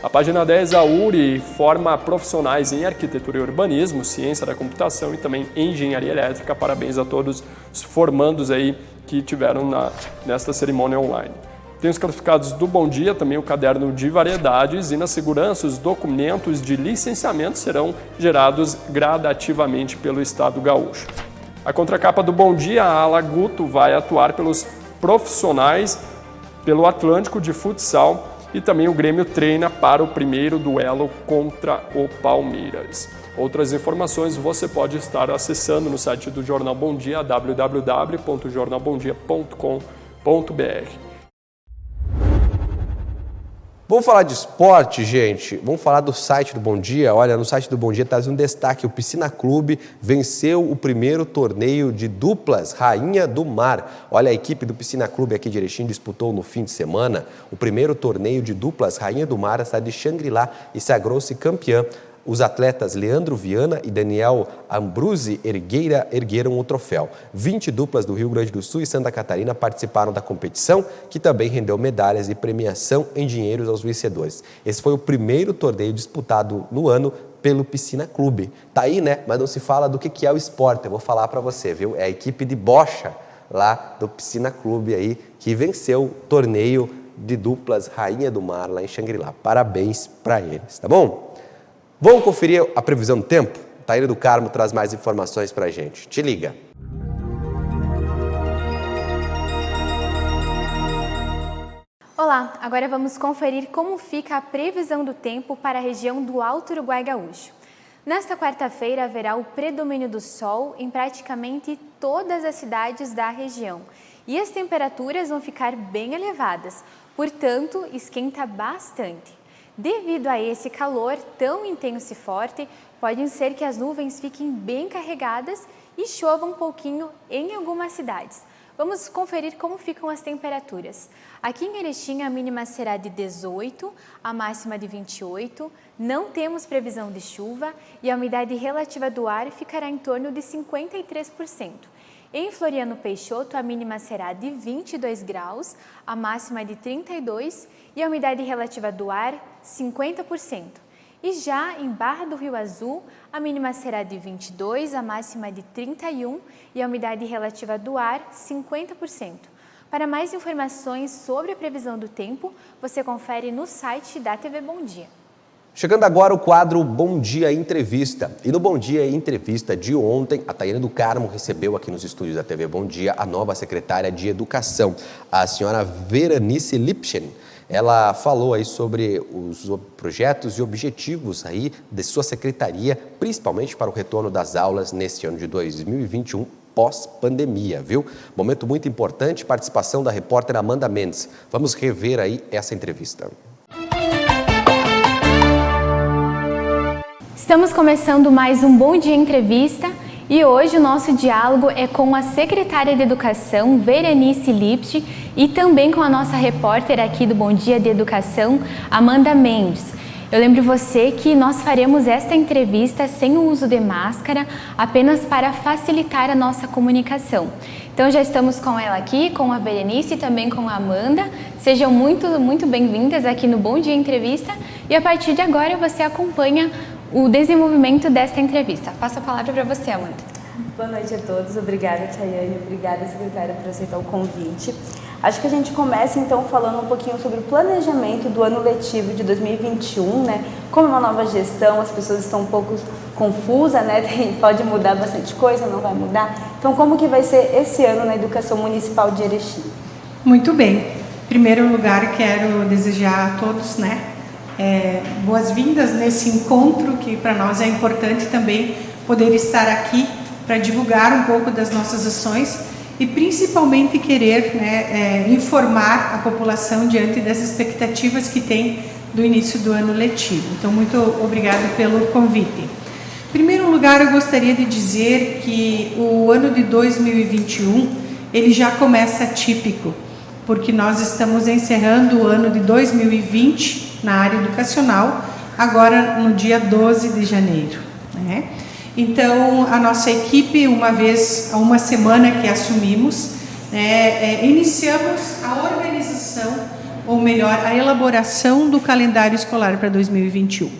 Na página 10, a URI forma profissionais em arquitetura e urbanismo, ciência da computação e também engenharia elétrica. Parabéns a todos os formandos aí que tiveram nesta cerimônia online. Tem os classificados do Bom Dia, também o caderno de variedades e na segurança os documentos de licenciamento serão gerados gradativamente pelo Estado gaúcho. A contracapa do Bom Dia, a Ala Guto vai atuar pelos profissionais pelo Atlântico de futsal e também o Grêmio treina para o primeiro duelo contra o Palmeiras. Outras informações você pode estar acessando no site do Jornal Bom Dia, www.jornalbomdia.com.br. Vamos falar de esporte, gente? Vamos falar do site do Bom Dia? Olha, no site do Bom Dia traz um destaque. O Piscina Clube venceu o primeiro torneio de duplas Rainha do Mar. Olha, a equipe do Piscina Clube aqui de Erechim disputou no fim de semana o primeiro torneio de duplas Rainha do Mar, a cidade de Xangri-Lá, e sagrou-se campeã. Os atletas Leandro Viana e Daniel Ambrusi ergueram o troféu. 20 duplas do Rio Grande do Sul e Santa Catarina participaram da competição, que também rendeu medalhas e premiação em dinheiros aos vencedores. Esse foi o primeiro torneio disputado no ano pelo Piscina Clube. Tá aí, né? Mas não se fala do que é o esporte. Eu vou falar para você, viu? É a equipe de bocha lá do Piscina Clube aí que venceu o torneio de duplas Rainha do Mar lá em Xangri-Lá. Parabéns para eles, tá bom? Vamos conferir a previsão do tempo? Taíra do Carmo traz mais informações para a gente. Te liga. Olá, agora vamos conferir como fica a previsão do tempo para a região do Alto Uruguai Gaúcho. Nesta quarta-feira haverá o predomínio do sol em praticamente todas as cidades da região e as temperaturas vão ficar bem elevadas, portanto esquenta bastante. Devido a esse calor tão intenso e forte, pode ser que as nuvens fiquem bem carregadas e chova um pouquinho em algumas cidades. Vamos conferir como ficam as temperaturas. Aqui em Erechim a mínima será de 18, a máxima de 28, não temos previsão de chuva e a umidade relativa do ar ficará em torno de 53%. Em Floriano Peixoto, a mínima será de 22 graus, a máxima de 32 e a umidade relativa do ar 50%. E já em Barra do Rio Azul, a mínima será de 22, a máxima de 31 e a umidade relativa do ar 50%. Para mais informações sobre a previsão do tempo, você confere no site da TV Bom Dia. Chegando agora o quadro Bom Dia Entrevista. E no Bom Dia Entrevista de ontem, a Taíra do Carmo recebeu aqui nos estúdios da TV Bom Dia a nova secretária de Educação, a senhora Veranice Lipschen. Ela falou aí sobre os projetos e objetivos aí de sua secretaria, principalmente para o retorno das aulas neste ano de 2021, pós-pandemia, viu? Momento muito importante, participação da repórter Amanda Mendes. Vamos rever aí essa entrevista. Estamos começando mais um Bom Dia Entrevista e hoje o nosso diálogo é com a secretária de Educação, Veranice Lipschen, e também com a nossa repórter aqui do Bom Dia de Educação, Amanda Mendes. Eu lembro você que nós faremos esta entrevista sem o uso de máscara, apenas para facilitar a nossa comunicação. Então já estamos com ela aqui, com a Veranice e também com a Amanda. Sejam muito bem-vindas aqui no Bom Dia Entrevista e a partir de agora você acompanha o desenvolvimento desta entrevista. Passo a palavra para você, Amanda. Boa noite a todos. Obrigada, Chayane. Obrigada, secretária, por aceitar o convite. Acho que a gente começa, então, falando um pouquinho sobre o planejamento do ano letivo de 2021, né? Como é uma nova gestão, as pessoas estão um pouco confusas, né? Pode mudar bastante coisa, não vai mudar. Então, como que vai ser esse ano na educação municipal de Erechim? Muito bem. Em primeiro lugar, quero desejar a todos, né? Boas-vindas nesse encontro, que para nós é importante também poder estar aqui para divulgar um pouco das nossas ações e principalmente querer, né, informar a população diante das expectativas que tem do início do ano letivo. Então, muito obrigada pelo convite. Em primeiro lugar, eu gostaria de dizer que o ano de 2021 ele já começa atípico, porque nós estamos encerrando o ano de 2020 na área educacional, agora no dia 12 de janeiro. Né? Então, a nossa equipe, uma semana que assumimos, iniciamos a organização, ou melhor, a elaboração do calendário escolar para 2021.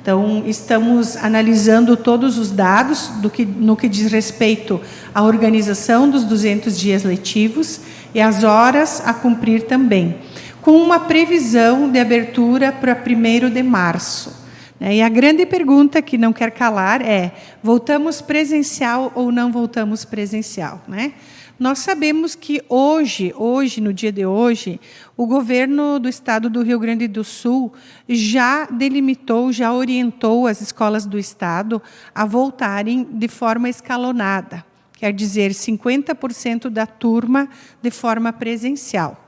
Então, estamos analisando todos os dados no que diz respeito à organização dos 200 dias letivos e as horas a cumprir também, com uma previsão de abertura para 1º de março. E a grande pergunta que não quer calar é: voltamos presencial ou não voltamos presencial? Né? Nós sabemos que hoje, no dia de hoje, o governo do estado do Rio Grande do Sul já delimitou, já orientou as escolas do estado a voltarem de forma escalonada, quer dizer, 50% da turma de forma presencial.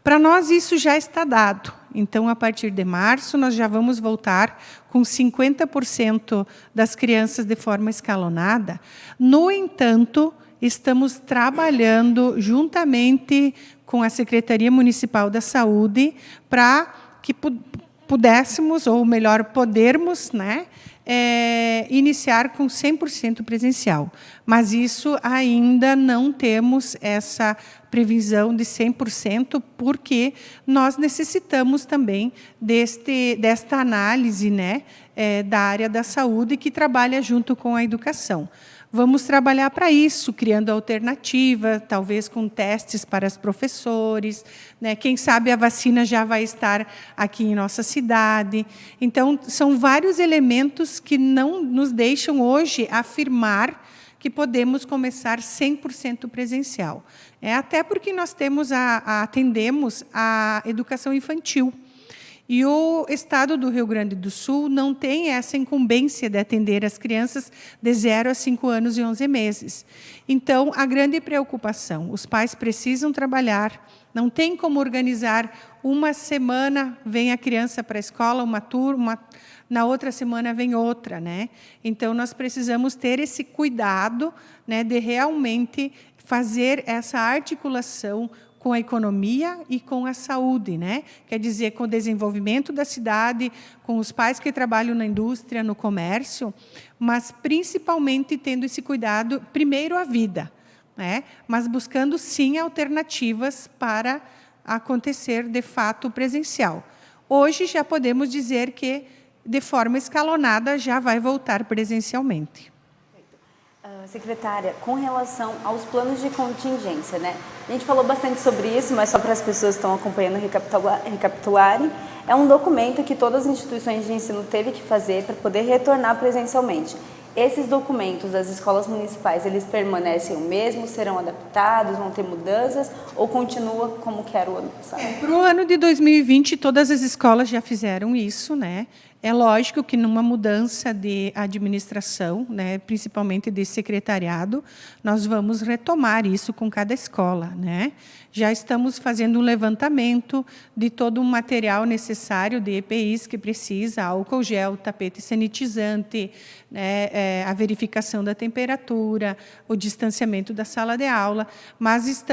Para nós, isso já está dado. Então, a partir de março, nós já vamos voltar com 50% das crianças de forma escalonada. No entanto, estamos trabalhando juntamente com a Secretaria Municipal da Saúde para que pudéssemos, ou melhor, podermos, né, iniciar com 100% presencial. Mas isso ainda não temos essa previsão de 100%, porque nós necessitamos também desta análise, né, da área da saúde, que trabalha junto com a educação. Vamos trabalhar para isso, criando alternativa, talvez com testes para os professores, né? Quem sabe a vacina já vai estar aqui em nossa cidade. Então, são vários elementos que não nos deixam hoje afirmar que podemos começar 100% presencial. Até porque nós atendemos a educação infantil. E o estado do Rio Grande do Sul não tem essa incumbência de atender as crianças de 0 a 5 anos e 11 meses. Então, a grande preocupação, os pais precisam trabalhar, não tem como organizar uma semana, vem a criança para a escola, uma turma, na outra semana vem outra, né? Então, nós precisamos ter esse cuidado, né, de realmente fazer essa articulação com a economia e com a saúde, né? Quer dizer, com o desenvolvimento da cidade, com os pais que trabalham na indústria, no comércio, mas principalmente tendo esse cuidado, primeiro a vida, né? Mas buscando, sim, alternativas para acontecer, de fato, presencial. Hoje já podemos dizer que, de forma escalonada, já vai voltar presencialmente. Secretária, com relação aos planos de contingência, né? A gente falou bastante sobre isso, mas só para as pessoas que estão acompanhando recapitularem, é um documento que todas as instituições de ensino teve que fazer para poder retornar presencialmente. Esses documentos das escolas municipais, eles permanecem o mesmo, serão adaptados, vão ter mudanças ou continua como que era o ano passado? Para o ano de 2020, todas as escolas já fizeram isso, né? É lógico que numa mudança de administração, né, principalmente de secretariado, nós vamos retomar isso com cada escola, né? Já estamos fazendo um levantamento de todo o material necessário de EPIs que precisa, álcool gel, tapete sanitizante, né, a verificação da temperatura, o distanciamento da sala de aula, mas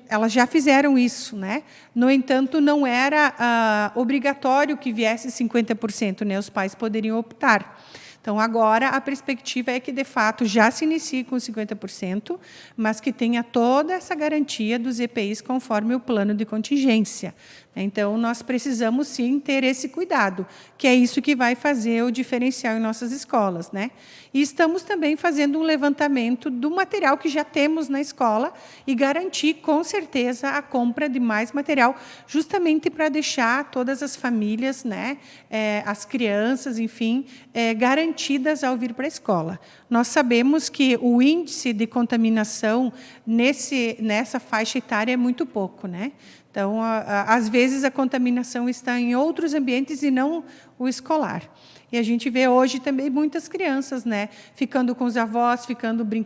elas já fizeram isso, né? No entanto, não era obrigatório que viesse 50%, né? Os pais poderiam optar. Então, agora, a perspectiva é que, de fato, já se inicie com 50%, mas que tenha toda essa garantia dos EPIs conforme o plano de contingência. Então, nós precisamos, sim, ter esse cuidado, que é isso que vai fazer o diferencial em nossas escolas, né? E estamos também fazendo um levantamento do material que já temos na escola e garantir, com certeza, a compra de mais material, justamente para deixar todas as famílias, né, as crianças, enfim, garantidas ao vir para a escola. Nós sabemos que o índice de contaminação nessa faixa etária é muito pouco, né? Então, às vezes, a contaminação está em outros ambientes e não o escolar. E a gente vê hoje também muitas crianças, né, ficando com os avós,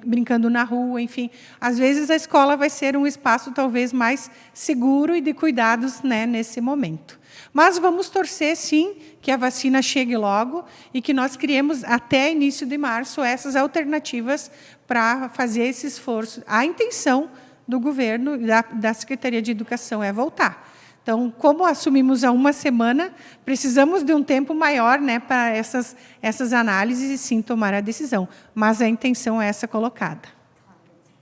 brincando na rua, enfim. Às vezes, a escola vai ser um espaço talvez mais seguro e de cuidados, né, nesse momento. Mas vamos torcer, sim, que a vacina chegue logo e que nós criemos, até início de março, essas alternativas para fazer esse esforço. A intenção do governo, da Secretaria de Educação, é voltar. Então, como assumimos há uma semana, precisamos de um tempo maior, né, para essas análises e, sim, tomar a decisão. Mas a intenção é essa colocada.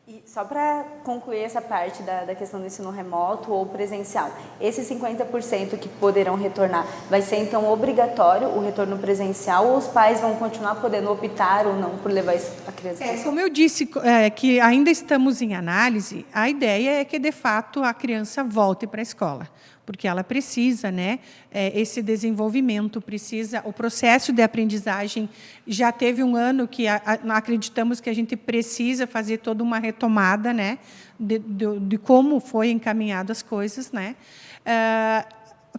E só para concluir essa parte da questão do ensino remoto ou presencial, esses 50% que poderão retornar, vai ser, então, obrigatório o retorno presencial ou os pais vão continuar podendo optar ou não por levar a criança criança? Como eu disse, que ainda estamos em análise, a ideia é que, de fato, a criança volte para a escola, porque ela precisa, né, esse desenvolvimento, precisa, o processo de aprendizagem já teve um ano que acreditamos que a gente precisa fazer toda uma retomada, né, de como foi encaminhado as coisas, né.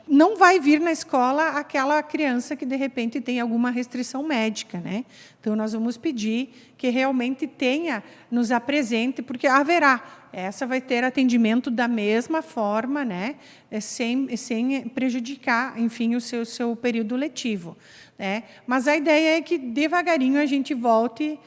Não vai vir na escola aquela criança que, de repente, tem alguma restrição médica, né? Então, nós vamos pedir que realmente nos apresente, porque haverá. Essa vai ter atendimento da mesma forma, né? Sem prejudicar, enfim, o seu período letivo, né? Mas a ideia é que, devagarinho, a gente volte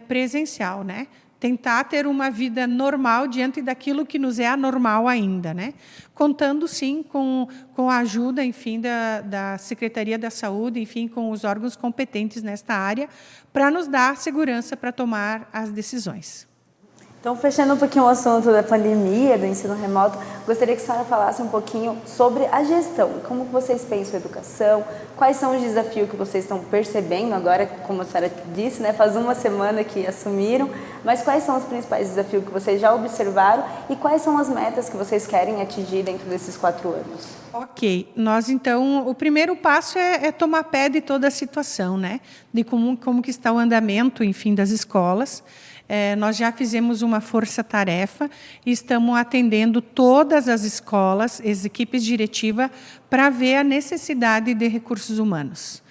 presencial, né? Tentar ter uma vida normal diante daquilo que nos é anormal ainda, né? Contando, sim, com a ajuda, enfim, da Secretaria da Saúde, enfim, com os órgãos competentes nesta área, para nos dar segurança para tomar as decisões. Então, fechando um pouquinho o assunto da pandemia, do ensino remoto, gostaria que a senhora falasse um pouquinho sobre a gestão. Como vocês pensam a educação? Quais são os desafios que vocês estão percebendo agora, como a senhora disse, né, faz uma semana que assumiram, mas quais são os principais desafios que vocês já observaram e quais são as metas que vocês querem atingir dentro desses 4 anos? Ok. Nós, então, o primeiro passo é tomar pé de toda a situação, né, de como que está o andamento, enfim, das escolas. Nós já fizemos uma força-tarefa e estamos atendendo todas as escolas, as equipes diretivas, para ver a necessidade de recursos humanos.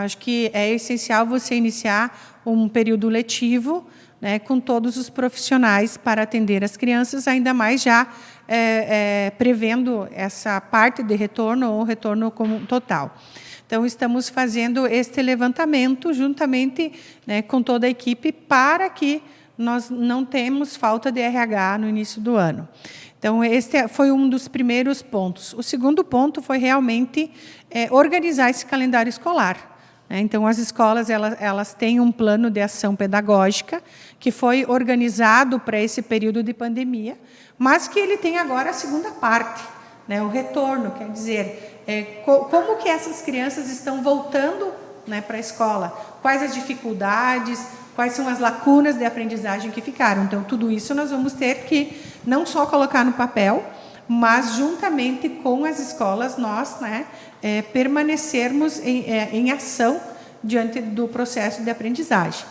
Acho que é essencial você iniciar um período letivo, né, com todos os profissionais para atender as crianças, ainda mais já prevendo essa parte de retorno ou retorno como total. Então, estamos fazendo este levantamento juntamente, né, com toda a equipe para que nós não tenhamos falta de RH no início do ano. Então, este foi um dos primeiros pontos. O segundo ponto foi realmente organizar esse calendário escolar. Então, as escolas elas têm um plano de ação pedagógica que foi organizado para esse período de pandemia, mas que ele tem agora a segunda parte, né, o retorno, quer dizer, como que essas crianças estão voltando, né, para a escola, quais as dificuldades, quais são as lacunas de aprendizagem que ficaram. Então, tudo isso nós vamos ter que não só colocar no papel, mas juntamente com as escolas nós, né, permanecermos em ação diante do processo de aprendizagem.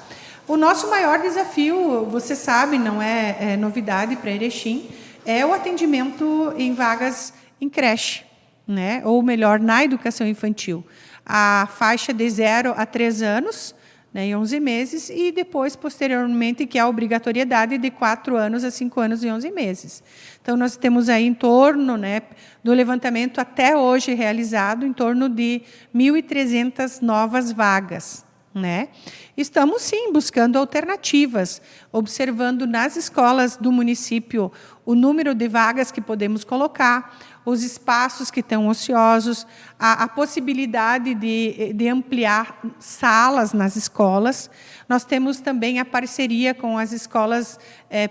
O nosso maior desafio, você sabe, não é novidade para Erechim, é o atendimento em vagas em creche, né? Ou melhor, na educação infantil. A faixa de 0 a 3 anos, né, em 11 meses, e depois, posteriormente, que é a obrigatoriedade de 4 anos a 5 anos e 11 meses. Então, nós temos aí em torno, né, do levantamento até hoje realizado, em torno de 1.300 novas vagas, né? Estamos, sim, buscando alternativas, observando nas escolas do município o número de vagas que podemos colocar, os espaços que estão ociosos, a possibilidade de ampliar salas nas escolas. Nós temos também a parceria com as escolas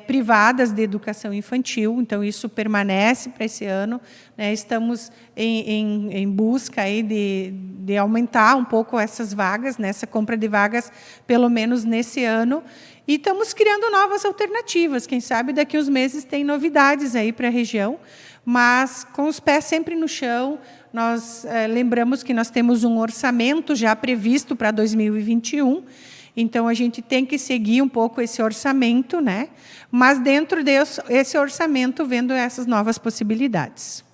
privadas de educação infantil, então isso permanece para esse ano, né? Estamos em busca aí de aumentar um pouco essas vagas, nessa compra de vagas, pelo menos nesse ano, e estamos criando novas alternativas. Quem sabe daqui a uns meses tem novidades aí para a região, mas com os pés sempre no chão. Nós lembramos que nós temos um orçamento já previsto para 2021, então a gente tem que seguir um pouco esse orçamento, né? Mas dentro desse orçamento, vendo essas novas possibilidades.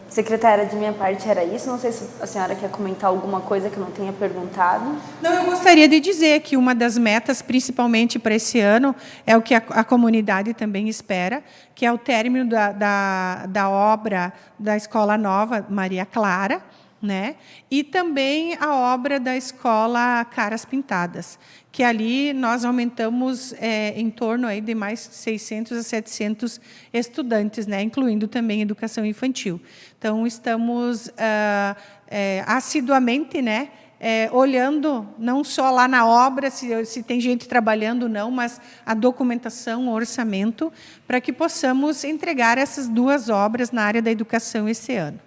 Secretária, de minha parte era isso. Não sei se a senhora quer comentar alguma coisa que eu não tenha perguntado. Não, eu gostaria de dizer que uma das metas, principalmente para esse ano, é o que a comunidade também espera, que é o término da obra da Escola Nova Maria Clara, né? E também a obra da Escola Caras Pintadas, que ali nós aumentamos em torno aí de mais 600 a 700 estudantes, né? Incluindo também educação infantil. Então, estamos assiduamente, né, olhando não só lá na obra, se tem gente trabalhando ou não, mas a documentação, o orçamento, para que possamos entregar essas 2 obras na área da educação esse ano.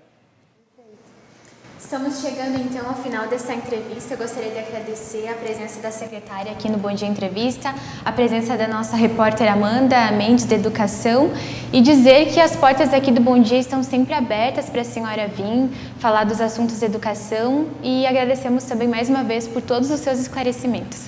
Estamos chegando então ao final dessa entrevista. Eu gostaria de agradecer a presença da secretária aqui no Bom Dia Entrevista, a presença da nossa repórter Amanda Mendes, de Educação, e dizer que as portas aqui do Bom Dia estão sempre abertas para a senhora vir falar dos assuntos de educação, e agradecemos também mais uma vez por todos os seus esclarecimentos.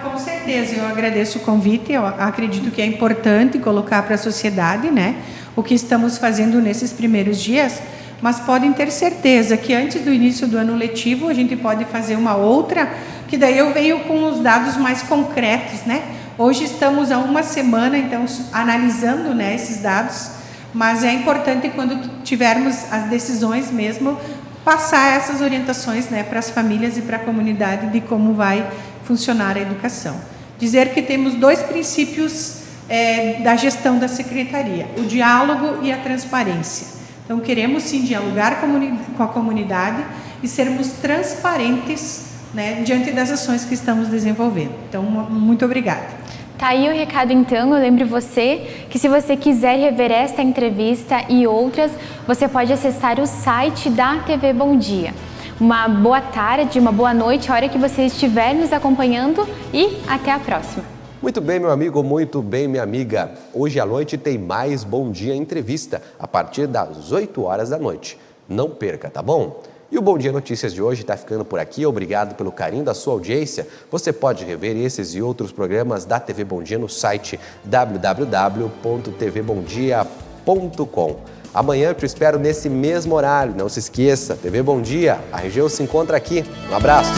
Com certeza, eu agradeço o convite. Eu acredito que é importante colocar para a sociedade, né, o que estamos fazendo nesses primeiros dias. Mas podem ter certeza que antes do início do ano letivo a gente pode fazer uma outra, que daí eu venho com os dados mais concretos, né? Hoje estamos há uma semana, então, analisando, né, esses dados, mas é importante quando tivermos as decisões mesmo, passar essas orientações, né, para as famílias e para a comunidade de como vai funcionar a educação. Dizer que temos 2 princípios da gestão da Secretaria, o diálogo e a transparência. Então, queremos sim dialogar com a comunidade e sermos transparentes, né, diante das ações que estamos desenvolvendo. Então, muito obrigada. Tá aí o recado então. Eu lembro você que se você quiser rever esta entrevista e outras, você pode acessar o site da TV Bom Dia. Uma boa tarde, uma boa noite, a hora que você estiver nos acompanhando, e até a próxima. Muito bem, meu amigo, muito bem, minha amiga. Hoje à noite tem mais Bom Dia Entrevista, a partir das 8 horas da noite. Não perca, tá bom? E o Bom Dia Notícias de hoje está ficando por aqui. Obrigado pelo carinho da sua audiência. Você pode rever esses e outros programas da TV Bom Dia no site www.tvbomdia.com. Amanhã eu te espero nesse mesmo horário. Não se esqueça, TV Bom Dia, a região se encontra aqui. Um abraço.